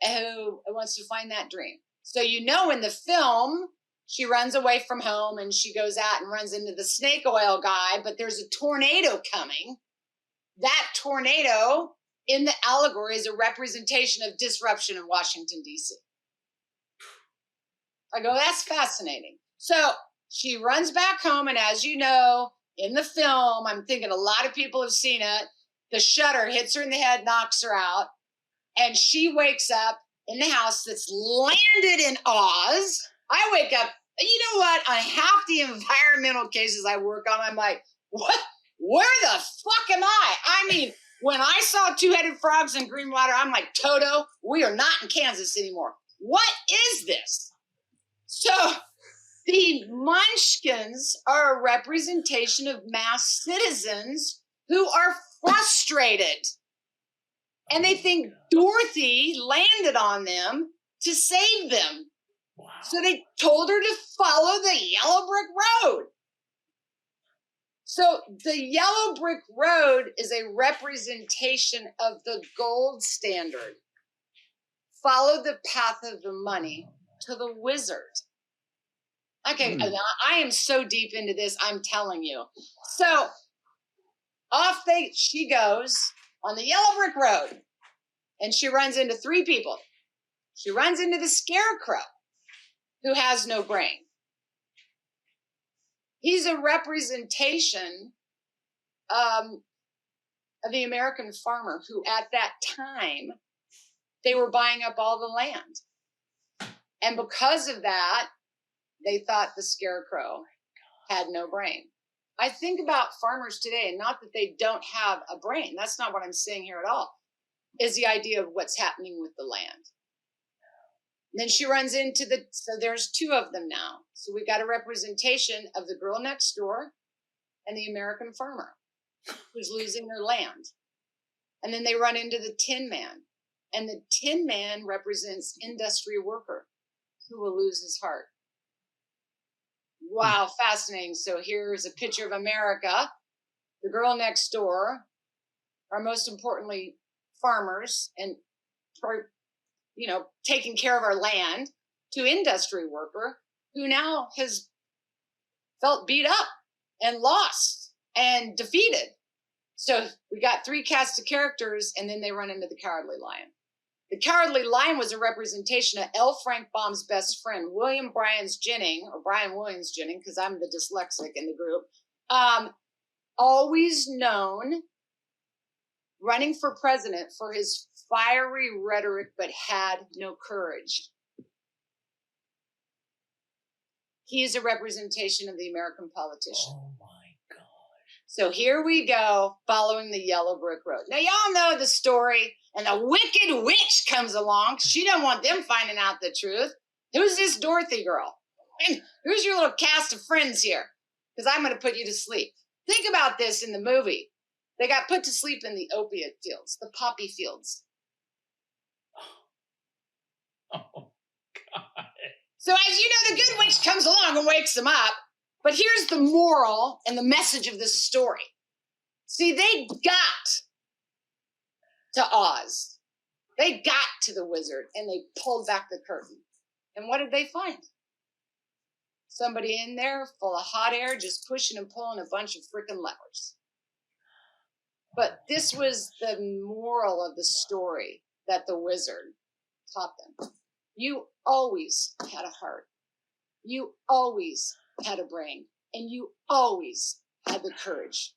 who wants to find that dream. So, in the film, she runs away from home and she goes out and runs into the snake oil guy, but there's a tornado coming. That tornado in the allegory is a representation of disruption in Washington, D.C. I go, that's fascinating. So she runs back home, and as you know, in the film, I'm thinking a lot of people have seen it, the shutter hits her in the head, knocks her out, and she wakes up in the house that's landed in Oz. I wake up, you know what? On half the environmental cases I work on, I'm like, what? Where the fuck am I? I mean, when I saw two-headed frogs in green water, I'm like, Toto, we are not in Kansas anymore. What is this? So the Munchkins are a representation of mass citizens who are frustrated. And they think Dorothy landed on them to save them. Wow. So they told her to follow the yellow brick road. So the yellow brick road is a representation of the gold standard. Follow the path of the money to the wizard. Okay, I am so deep into this, I'm telling you. So she goes on the yellow brick road, and she runs into three people. She runs into the scarecrow, who has no brain. He's a representation of the American farmer who, at that time, they were buying up all the land. And because of that, they thought the scarecrow had no brain. I think about farmers today, and not that they don't have a brain. That's not what I'm saying here at all. Is the idea of what's happening with the land. And then she runs into so there's two of them now. So we got a representation of the girl next door and the American farmer who's losing their land. And then they run into the Tin Man. And the Tin Man represents industry worker who will lose his heart. Wow, fascinating. So here's a picture of America, the girl next door, or most importantly, farmers, and taking care of our land, to industry worker who now has felt beat up and lost and defeated. So we got three casts of characters, and then they run into the Cowardly Lion. The Cowardly Lion was a representation of L. Frank Baum's best friend, Brian Williams Jennings, because I'm the dyslexic in the group, always known, running for president for his fiery rhetoric, but had no courage. He is a representation of the American politician.
Oh my gosh.
So here we go, following the yellow brick road. Now, y'all know the story, and the wicked witch comes along. She don't want them finding out the truth. Who's this Dorothy girl? And who's your little cast of friends here? Because I'm going to put you to sleep. Think about this in the movie. They got put to sleep in the opiate fields, the poppy fields.
Oh, God.
So as you know, the good witch comes along and wakes them up. But here's the moral and the message of this story. See, they got to Oz. They got to the wizard, and they pulled back the curtain. And what did they find? Somebody in there full of hot air, just pushing and pulling a bunch of freaking levers. But this was the moral of the story that the wizard taught them. You always had a heart. You always had a brain. And you always had the courage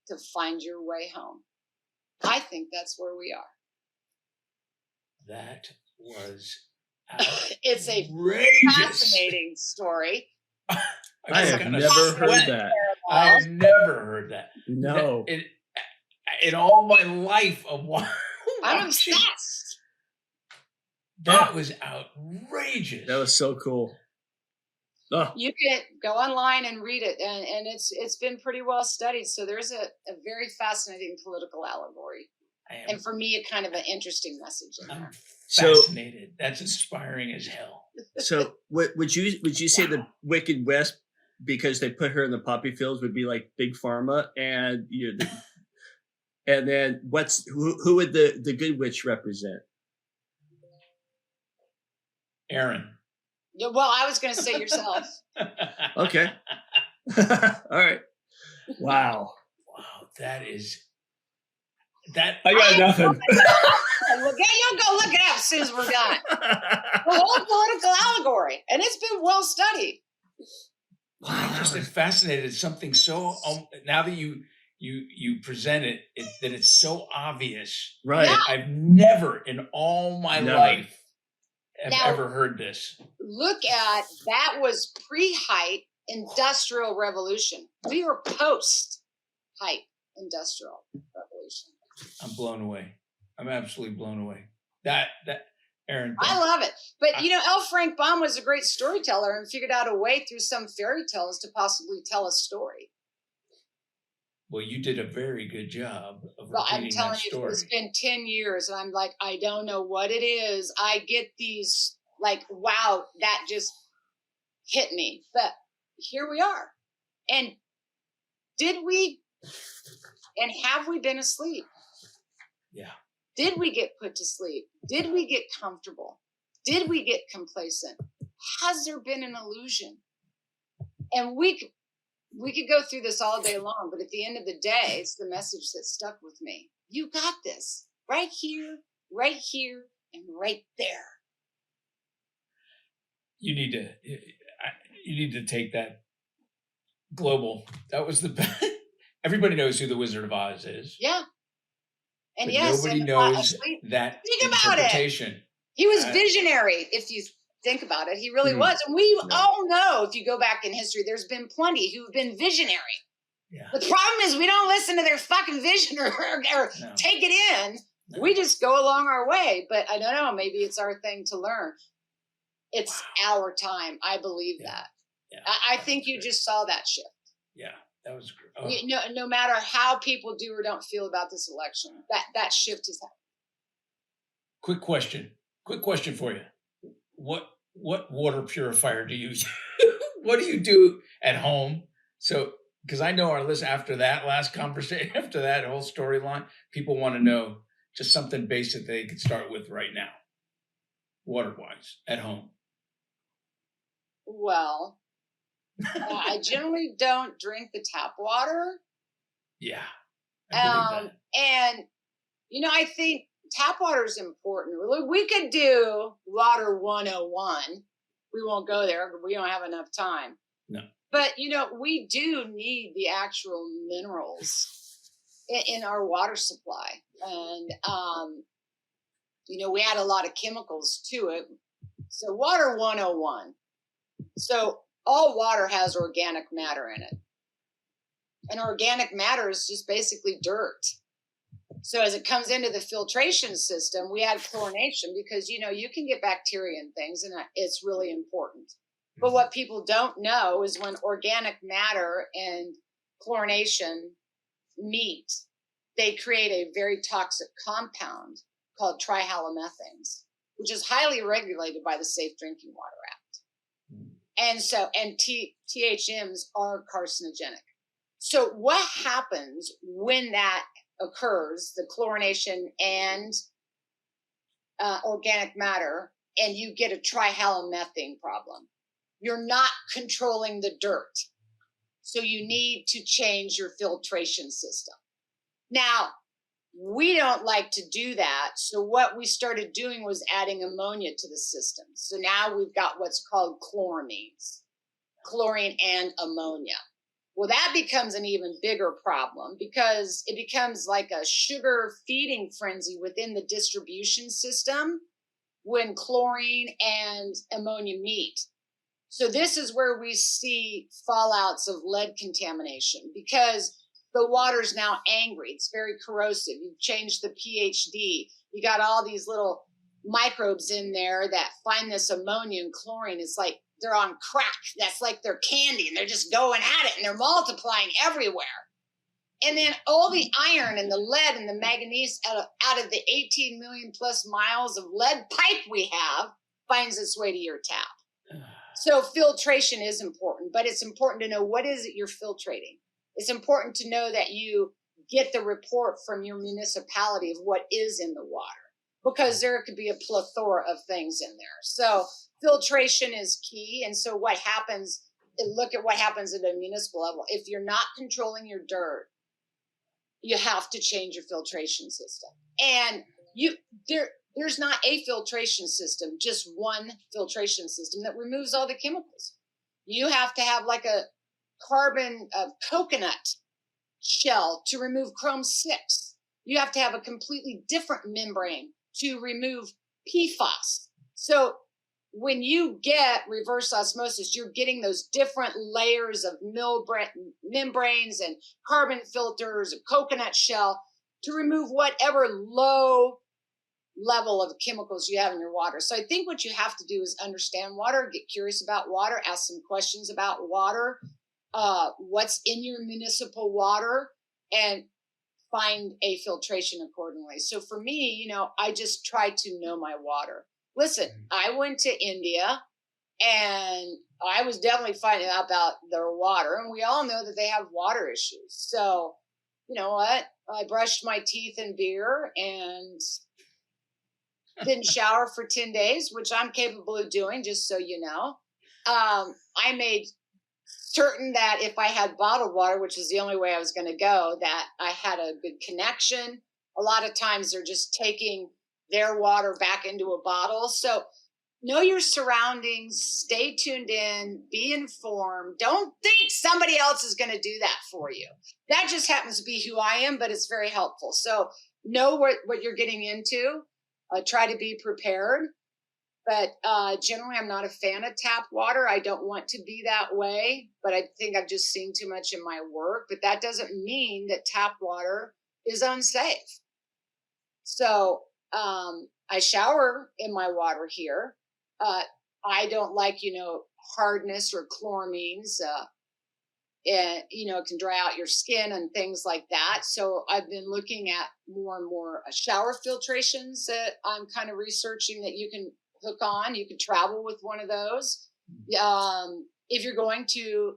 to find your way home. I think that's where we are.
That was
It's a
outrageous.
fascinating story.
I have never heard that.
I have never heard that.
No.
In all my life of watching,
I'm obsessed.
that was outrageous.
That was so cool. Oh.
You can go online and read it, and it's been pretty well studied. So there's a very fascinating political allegory, and for me, a kind of an interesting message in there.
Fascinated. That's inspiring as hell.
So, would you say the Wicked West, because they put her in the poppy fields, would be like Big Pharma, and and then who would the Good Witch represent?
Erin.
Yeah, well, I was going to say yourself.
Okay. All right. Wow.
That is.
I got nothing.
You'll go look it up as soon as we're done. The whole political allegory, and it's been well studied.
I'm just fascinated. It's something so. Now that you present it, that it's so obvious.
Right.
Yeah.
I've never in all my life have ever heard this.
Look at that was pre-height industrial revolution. We were post-height industrial revolution.
I'm blown away. I'm absolutely blown away. That Erin.
I love it. But L. Frank Baum was a great storyteller and figured out a way through some fairy tales to possibly tell a story.
Well, you did a very good job of
Well, I'm
repeating
telling
that
you,
story.
it's been 10 years and I'm like, I don't know what it is. I get these like, wow, that just hit me. But here we are. And have we been asleep?
Yeah.
Did we get put to sleep? Did we get comfortable? Did we get complacent? Has there been an illusion? And we could go through this all day long, but at the end of the day, it's the message that stuck with me. You got this right here, and right there.
You need to take that global. That was the best. Everybody knows who the Wizard of Oz is.
Yeah. And
but
yes,
nobody knows that
think about
interpretation.
He was visionary, if you think about it. He really was. And we all know, if you go back in history, there's been plenty who've been visionary. Yeah. But the problem is we don't listen to their fucking vision or take it in. No. We just go along our way. But I don't know, maybe it's our thing to learn. It's our time. I believe that. Yeah. I think you just saw that shift. Yeah.
That was great.
No matter how people do or don't feel about this election, that shift is happening.
Quick question for you. What water purifier do you use? What do you do at home? So, because I know our list after that last conversation, after that whole storyline, people want to know just something basic they could start with right now, water-wise, at home.
Well, I generally don't drink the tap water.
Yeah.
And, I think tap water is important. We could do water 101. We won't go there. We don't have enough time.
No.
But, we do need the actual minerals in our water supply. And, we add a lot of chemicals to it. So water 101. So all water has organic matter in it. And organic matter is just basically dirt. So as it comes into the filtration system, we add chlorination because, you can get bacteria and things, and it's really important. But what people don't know is when organic matter and chlorination meet, they create a very toxic compound called trihalomethanes, which is highly regulated by the Safe Drinking Water Act. And THMs are carcinogenic. So what happens when that occurs, the chlorination and organic matter, and you get a trihalomethane problem? You're not controlling the dirt. So you need to change your filtration system. Now, we don't like to do that. So what we started doing was adding ammonia to the system. So now we've got what's called chloramines, chlorine and ammonia. Well, that becomes an even bigger problem because it becomes like a sugar feeding frenzy within the distribution system. when chlorine and ammonia meet. So this is where we see fallouts of lead contamination because the water's now angry. It's very corrosive. You've changed the pHD. You got all these little microbes in there that find this ammonia and chlorine. It's like they're on crack. That's like they're candy and they're just going at it and they're multiplying everywhere. And then all the iron and the lead and the manganese out of the 18 million plus miles of lead pipe we have finds its way to your tap. So filtration is important, but it's important to know what is it you're filtrating. It's important to know that you get the report from your municipality of what is in the water, because there could be a plethora of things in there. So filtration is key. And so what happens, look at what happens at a municipal level. If you're not controlling your dirt, you have to change your filtration system. And there's not a filtration system, just one filtration system that removes all the chemicals. You have to have like a carbon coconut shell to remove chrome 6. You have to have a completely different membrane to remove PFAS. So when you get reverse osmosis, you're getting those different layers of membranes and carbon filters, a coconut shell to remove whatever low level of chemicals you have in your water. So I think what you have to do is understand water, get curious about water, ask some questions about water, what's in your municipal water, and find a filtration accordingly. So for me, I just try to know my water. Listen, I went to India and I was definitely finding out about their water, and we all know that they have water issues. So, you know what? I brushed my teeth in beer and didn't shower for 10 days, which I'm capable of doing, just so you know. I made certain that if I had bottled water, which is the only way I was going to go, that I had a good connection. A lot of times they're just taking their water back into a bottle. So know your surroundings, stay tuned in, be informed. Don't think somebody else is going to do that for you. That just happens to be who I am, but it's very helpful. So know what you're getting into. Try to be prepared. But generally, I'm not a fan of tap water. I don't want to be that way, but I think I've just seen too much in my work. But that doesn't mean that tap water is unsafe. So I shower in my water here. I don't like, hardness or chloramines. And, it can dry out your skin and things like that. So I've been looking at more and more shower filtrations that I'm kind of researching that you can hook on. You can travel with one of those. If you're going to,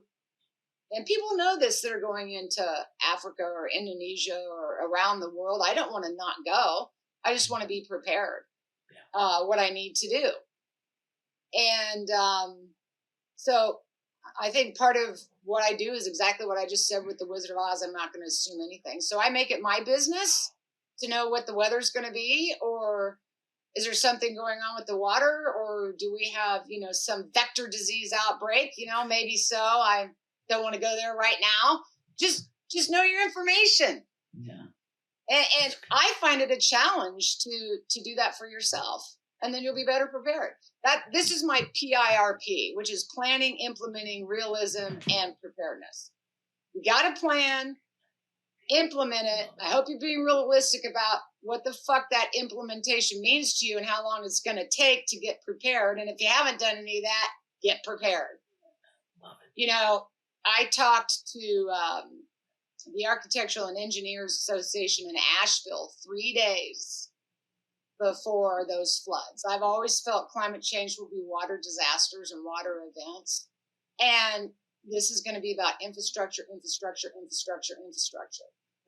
and people know this that are going into Africa or Indonesia or around the world, I don't want to not go. I just want to be prepared, what I need to do. And so I think part of what I do is exactly what I just said with the Wizard of Oz. I'm not going to assume anything. So I make it my business to know what the weather's going to be, or is there something going on with the water, or do we have, some vector disease outbreak? Maybe so. I don't want to go there right now. Just know your information.
Yeah.
And I find it a challenge to do that for yourself, and then you'll be better prepared. This is my PIRP, which is planning, implementing, realism, and preparedness. You got to plan, implement it. I hope you're being realistic about what the fuck that implementation means to you and how long it's going to take to get prepared. And if you haven't done any of that, get prepared.
Love it.
I talked to the Architectural and Engineers Association in Asheville 3 days before those floods. I've always felt climate change will be water disasters and water events. And this is going to be about infrastructure.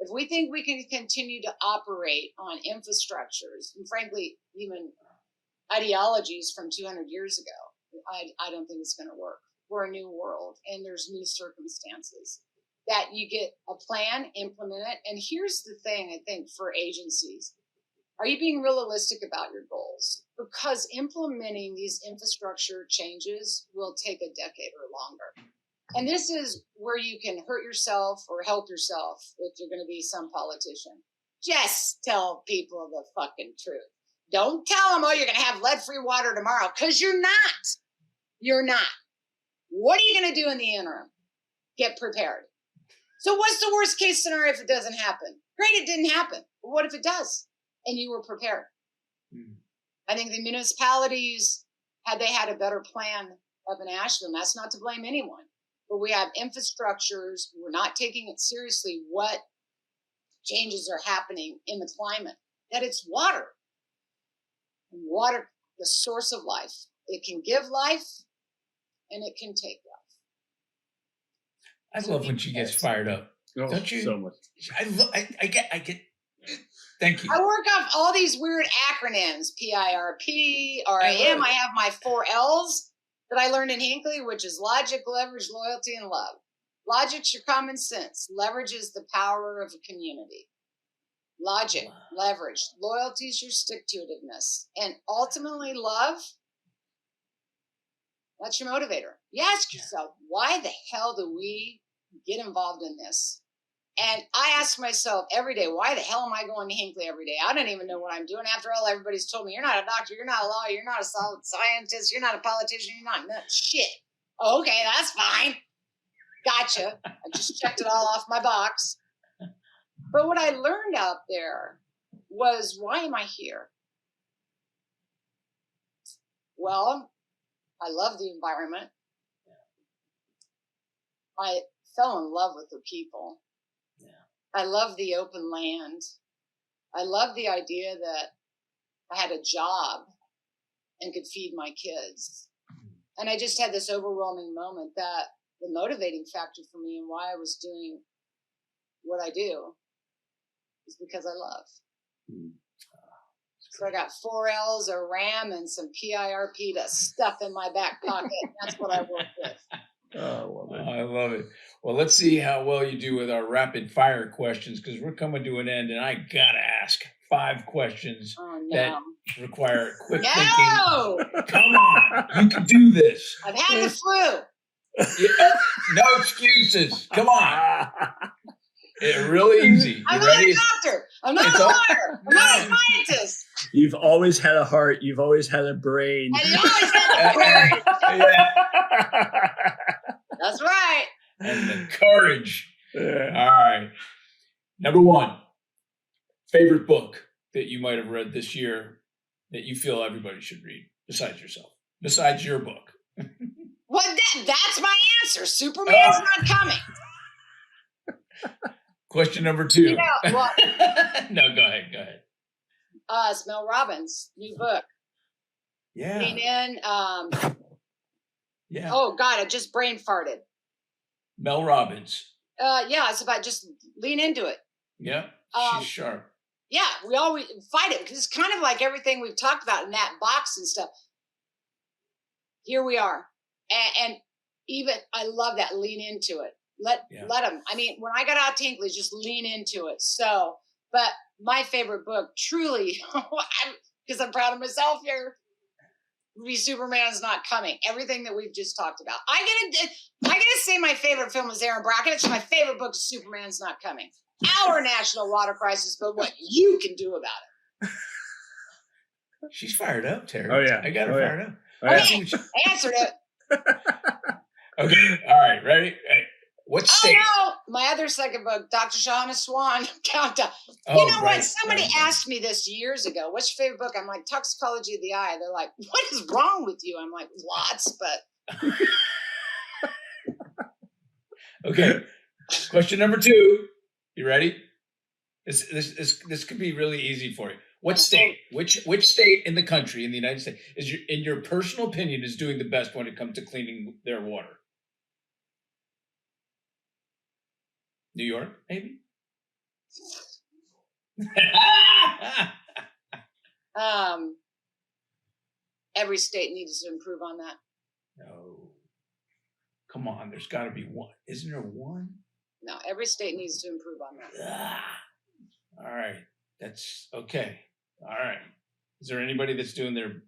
If we think we can continue to operate on infrastructures, and frankly, even ideologies from 200 years ago, I don't think it's going to work. We're a new world, and there's new circumstances that you get a plan, implement it. And here's the thing, I think, for agencies. Are you being realistic about your goals? Because implementing these infrastructure changes will take a decade or longer. And this is where you can hurt yourself or help yourself if you're going to be some politician. Just tell people the fucking truth. Don't tell them, oh, you're going to have lead-free water tomorrow, because you're not. You're not. What are you going to do in the interim? Get prepared. So what's the worst case scenario if it doesn't happen? Great, it didn't happen. But what if it does? And you were prepared. I think the municipalities, had they had a better plan up in Ashland, that's not to blame anyone, but we have infrastructures. We're not taking it seriously what changes are happening in the climate, that it's water. And water, the source of life. It can give life and it can take life.
I love when she gets fired up.
Oh,
Don't you?
So much.
I get. Thank you.
I work off all these weird acronyms: PIRP, RAM. I have my 4 L's that I learned in Hinkley, which is logic, leverage, loyalty, and love. Logic's your common sense. Leverage is the power of a community. Logic, leverage, loyalty is your stick-to-itiveness. And ultimately, love, that's your motivator. You ask yourself, why the hell do we get involved in this? And I ask myself every day, why the hell am I going to Hinkley every day? I don't even know what I'm doing. After all, everybody's told me, you're not a doctor, you're not a lawyer, you're not a solid scientist, you're not a politician, you're not shit. Okay, that's fine. Gotcha. I just checked it all off my box. But what I learned out there was, why am I here? Well, I love the environment. I fell in love with the people. I love the open land. I love the idea that I had a job and could feed my kids. And I just had this overwhelming moment that the motivating factor for me and why I was doing what I do is because I love. So I got 4 L's, a RAM, and some PIRP to stuff in my back pocket. And that's what I work with.
Oh, I love it. Well, let's see how well you do with our rapid fire questions, because we're coming to an end, and I gotta ask 5 questions that require quick thinking. Come on, you can do this.
I've had the flu.
No excuses. Come on. It's really easy.
I'm not a doctor. I'm not a lawyer. I'm not a scientist.
You've always had a heart. You've always had a brain.
And you always had the brain. That's right.
And the courage. All right. Number 1, favorite book that you might have read this year that you feel everybody should read, besides yourself, besides your book.
Well, that's my answer. Superman's not coming.
Question number 2.
Yeah, well,
no, go ahead.
It's Mel Robbins' new book.
Yeah.
Lean in.
Yeah.
Oh God, I just brain farted.
Mel Robbins.
Yeah, it's about just lean into it.
Yeah, she's sharp.
Yeah, we always fight it because it's kind of like everything we've talked about in that box and stuff. Here we are, and even I love that, lean into it. Let them. I mean, when I got out to Hinkley, just lean into it. So, but my favorite book, truly, because I'm proud of myself here, would be Superman's Not Coming. Everything that we've just talked about. I gotta say my favorite film is Erin Brockovich. My favorite book is Superman's Not Coming. Our national water crisis, but what you can do about it.
She's fired up, Terry.
Oh yeah,
I got her fired up.
Okay, I answered it.
Okay, all right, ready? What state?
Oh no, my other second book, Dr. Shahana Swan, Countdown. You know what? Somebody asked me this years ago. What's your favorite book? I'm like, Toxicology of the Eye. They're like, what is wrong with you? I'm like, lots, but.
Okay. Question number 2. You ready? This could be really easy for you. What state? Which state in the country, in the United States, in your personal opinion, is doing the best when it comes to cleaning their water? New York, maybe?
Every state needs to improve on that.
No. Come on, there's got to be one. Isn't there one?
No, every state needs to improve on that.
All right. That's okay. All right. Is there anybody that's doing their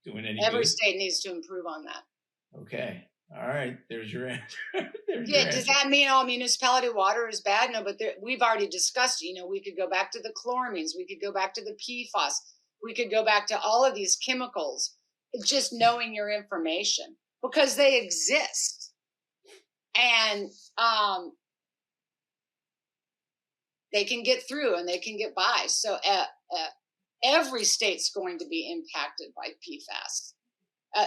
doing any
Every
good?
state needs to improve on that.
Okay. All right, there's your answer.
Yeah, does that mean all municipality water is bad? No, but we've already discussed, we could go back to the chloramines, we could go back to the PFAS, we could go back to all of these chemicals, just knowing your information, because they exist. And they can get through and they can get by. So every state's going to be impacted by PFAS.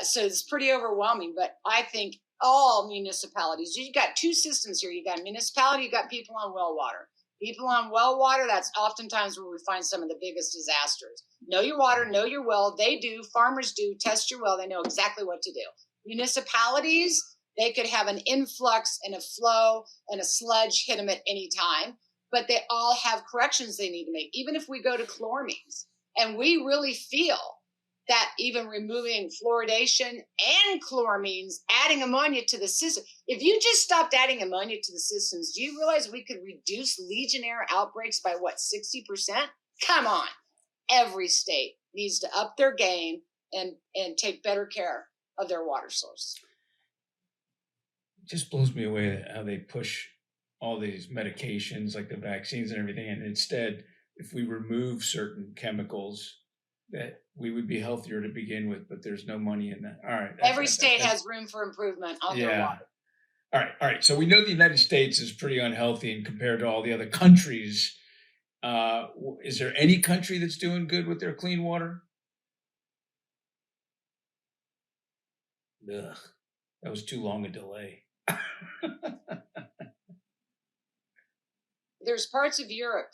So it's pretty overwhelming, but I think all municipalities, you've got two systems here. You got municipality, you got people on well water. People on well water, that's oftentimes where we find some of the biggest disasters. Know your water, know your well. They do, farmers do, test your well. They know exactly what to do. Municipalities, they could have an influx and a flow and a sludge hit them at any time, but they all have corrections they need to make. Even if we go to chloramines, and we really feel that even removing fluoridation and chloramines, adding ammonia to the system. If you just stopped adding ammonia to the systems, do you realize we could reduce Legionnaire outbreaks by 60%? Come on. Every state needs to up their game and take better care of their water source.
It just blows me away how they push all these medications like the vaccines and everything. And instead, if we remove certain chemicals, that we would be healthier to begin with, but there's no money in that. All right.
Every state has room for improvement on their water.
All right. So we know the United States is pretty unhealthy and compared to all the other countries. Is there any country that's doing good with their clean water? Ugh, that was too long a delay.
There's parts of Europe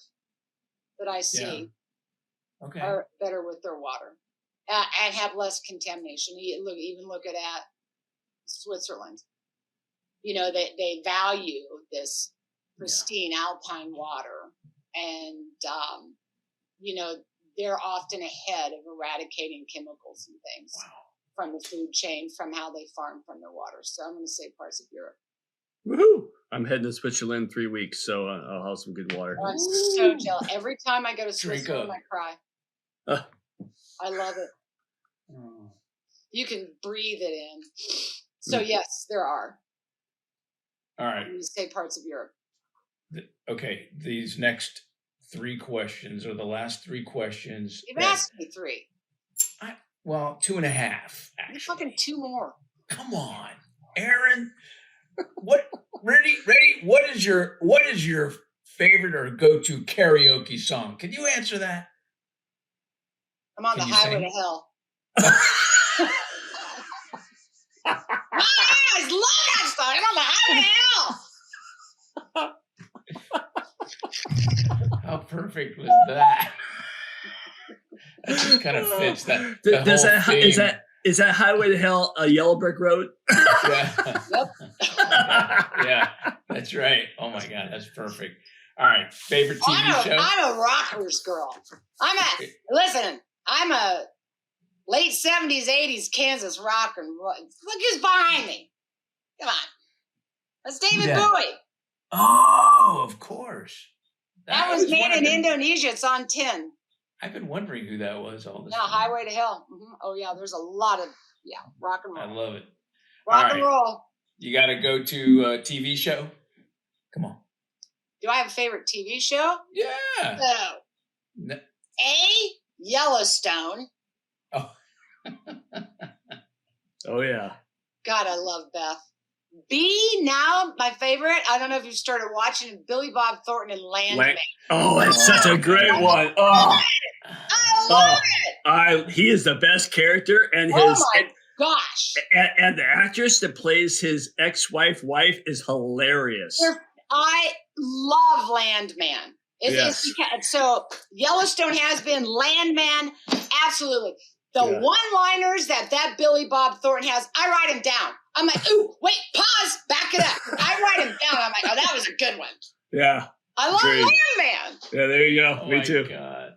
that I see are better with their water and have less contamination. Even look at Switzerland. They value this pristine alpine water, and they're often ahead of eradicating chemicals and things from the food chain, from how they farm from their water. So I'm going to say parts of Europe.
Woohoo! I'm heading to Switzerland in 3 weeks, so I'll have some good water.
I'm so jealous. Every time I go to Switzerland, I cry. I love it. You can breathe it in. So yes, there are.
All right.
You say parts of Europe.
Okay, these next 3 questions, or the last 3 questions.
You've asked me 3.
2.5. Actually.
You're fucking 2 more.
Come on, Erin. What? Ready? What is your favorite or go-to karaoke song? Can you answer that?
I'm on the highway to hell. I love that song. I'm on the highway to hell.
How perfect was that? That just kind of fits that.
Is that Highway to Hell a yellow brick road?
Yeah.
Yep.
Yeah, that's right. Oh my God, that's perfect. All right, favorite TV show?
I'm a rockers girl. Listen, I'm a late 70s, 80s Kansas rocker. Look who's behind me. Come on. That's David Bowie.
Oh, of course.
That was made in Indonesia. It's on 10.
I've been wondering who that was all this
time. Highway to Hell. Mm-hmm. Oh, yeah, there's a lot of, rock and roll.
I love it.
Rock and roll.
You got to go to a TV show? Come on.
Do I have a favorite TV show?
Yeah.
No. A, Yellowstone.
Oh.
Oh, yeah.
God, I love Beth. B, now my favorite. I don't know if you started watching Billy Bob Thornton and Landman.
Oh, that's such a great one. Oh,
I love
it. He is the best character, and
gosh.
And the actress that plays his ex-wife is hilarious.
I love Landman. So Yellowstone has been, Landman, absolutely. The one-liners that Billy Bob Thornton has, I write them down. I'm like, ooh, wait, pause, back it up. I write them down. I'm like, oh, that was a good one.
Yeah.
I love Landman.
Yeah, there you go.
Oh,
me too.
God.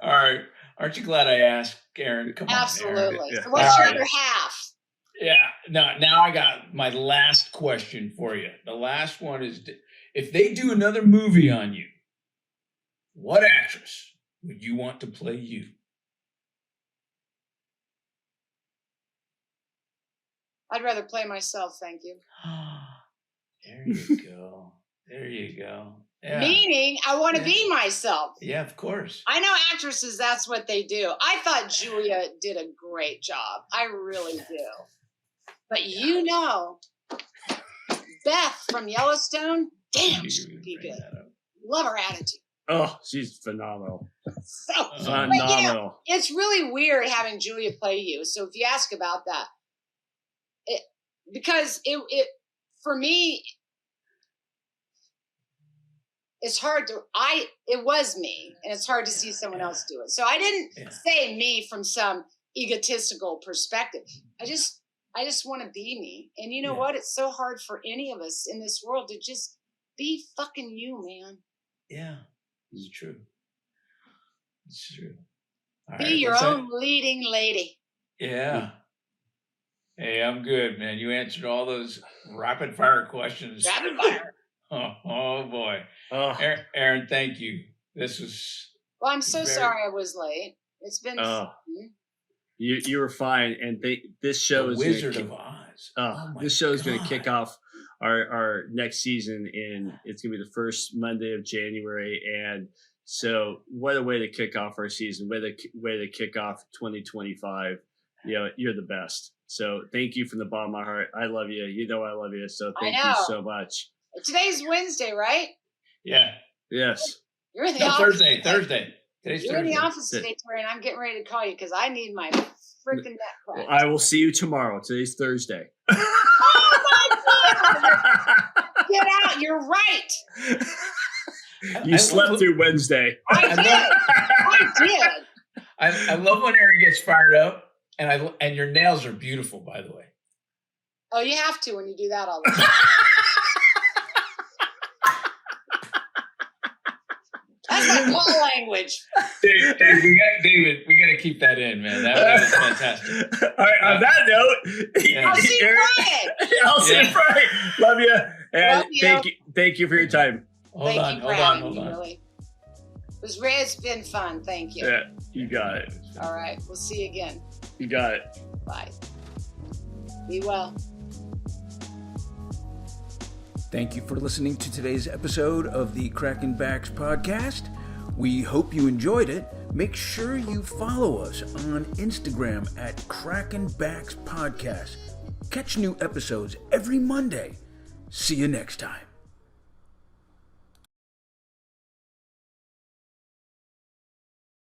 All right. Aren't you glad I asked, Erin? Come on.
Absolutely.
Yeah.
So what's your other half?
Yeah. Now I got my last question for you. The last one is, if they do another movie on you, what actress would you want to play you?
I'd rather play myself, thank you.
There you go. There you go. Yeah.
Meaning, I want to be myself.
Yeah, of course.
I know actresses, that's what they do. I thought Julia did a great job. I really do. But you know, Beth from Yellowstone, damn, she would be good. Love her attitude.
Oh, she's phenomenal.
So
Phenomenal.
But, you know, it's really weird having Julia play you. So if you ask about that, because it for me, it's hard to, it was me, and it's hard to see someone else do it. So I didn't say me from some egotistical perspective. I just want to be me. And you know what? It's so hard for any of us in this world to just be fucking you, man.
Yeah, it's true. It's true. All
be
right,
your own leading lady.
Yeah. Hey, I'm good, man. You answered all those rapid fire questions.
Rapid fire.
Oh boy.
Oh.
Erin, thank you. This was.
Well, I'm so sorry I was late. It's been.
You were fine, and this show is
Wizard of Oz.
This show is going to kick off our next season, and it's going to be the first Monday of January. And so, what a way to kick off our season! Way to kick off 2025. You know, you're the best. So, thank you from the bottom of my heart. I love you. You know I love you. So, thank you so much.
Today's Wednesday, right?
Yeah.
Yes.
You're in the office.
Thursday.
You're in the office today, Tori, and I'm getting ready to call you because I need my freaking neck cracked.
I will see you tomorrow. Today's Thursday.
Oh my God! Get out! You're right.
You slept through Wednesday.
I did.
I love when Erin gets fired up, and your nails are beautiful, by the way.
Oh, you have to when you do that all the time. That's my call language.
David, we got to keep that in, man. That was fantastic.
All right. On that note,
I'll see you Friday.
I'll see you Friday. Love you, and
Love you.
thank you for your time.
Hold on.
Really. It's been fun. Thank you.
Yeah, you got it.
All right. We'll see you again.
You got it.
Bye. Be well.
Thank you for listening to today's episode of the Crackin' Backs podcast. We hope you enjoyed it. Make sure you follow us on Instagram at Crackin' Backs Podcast. Catch new episodes every Monday. See you next time.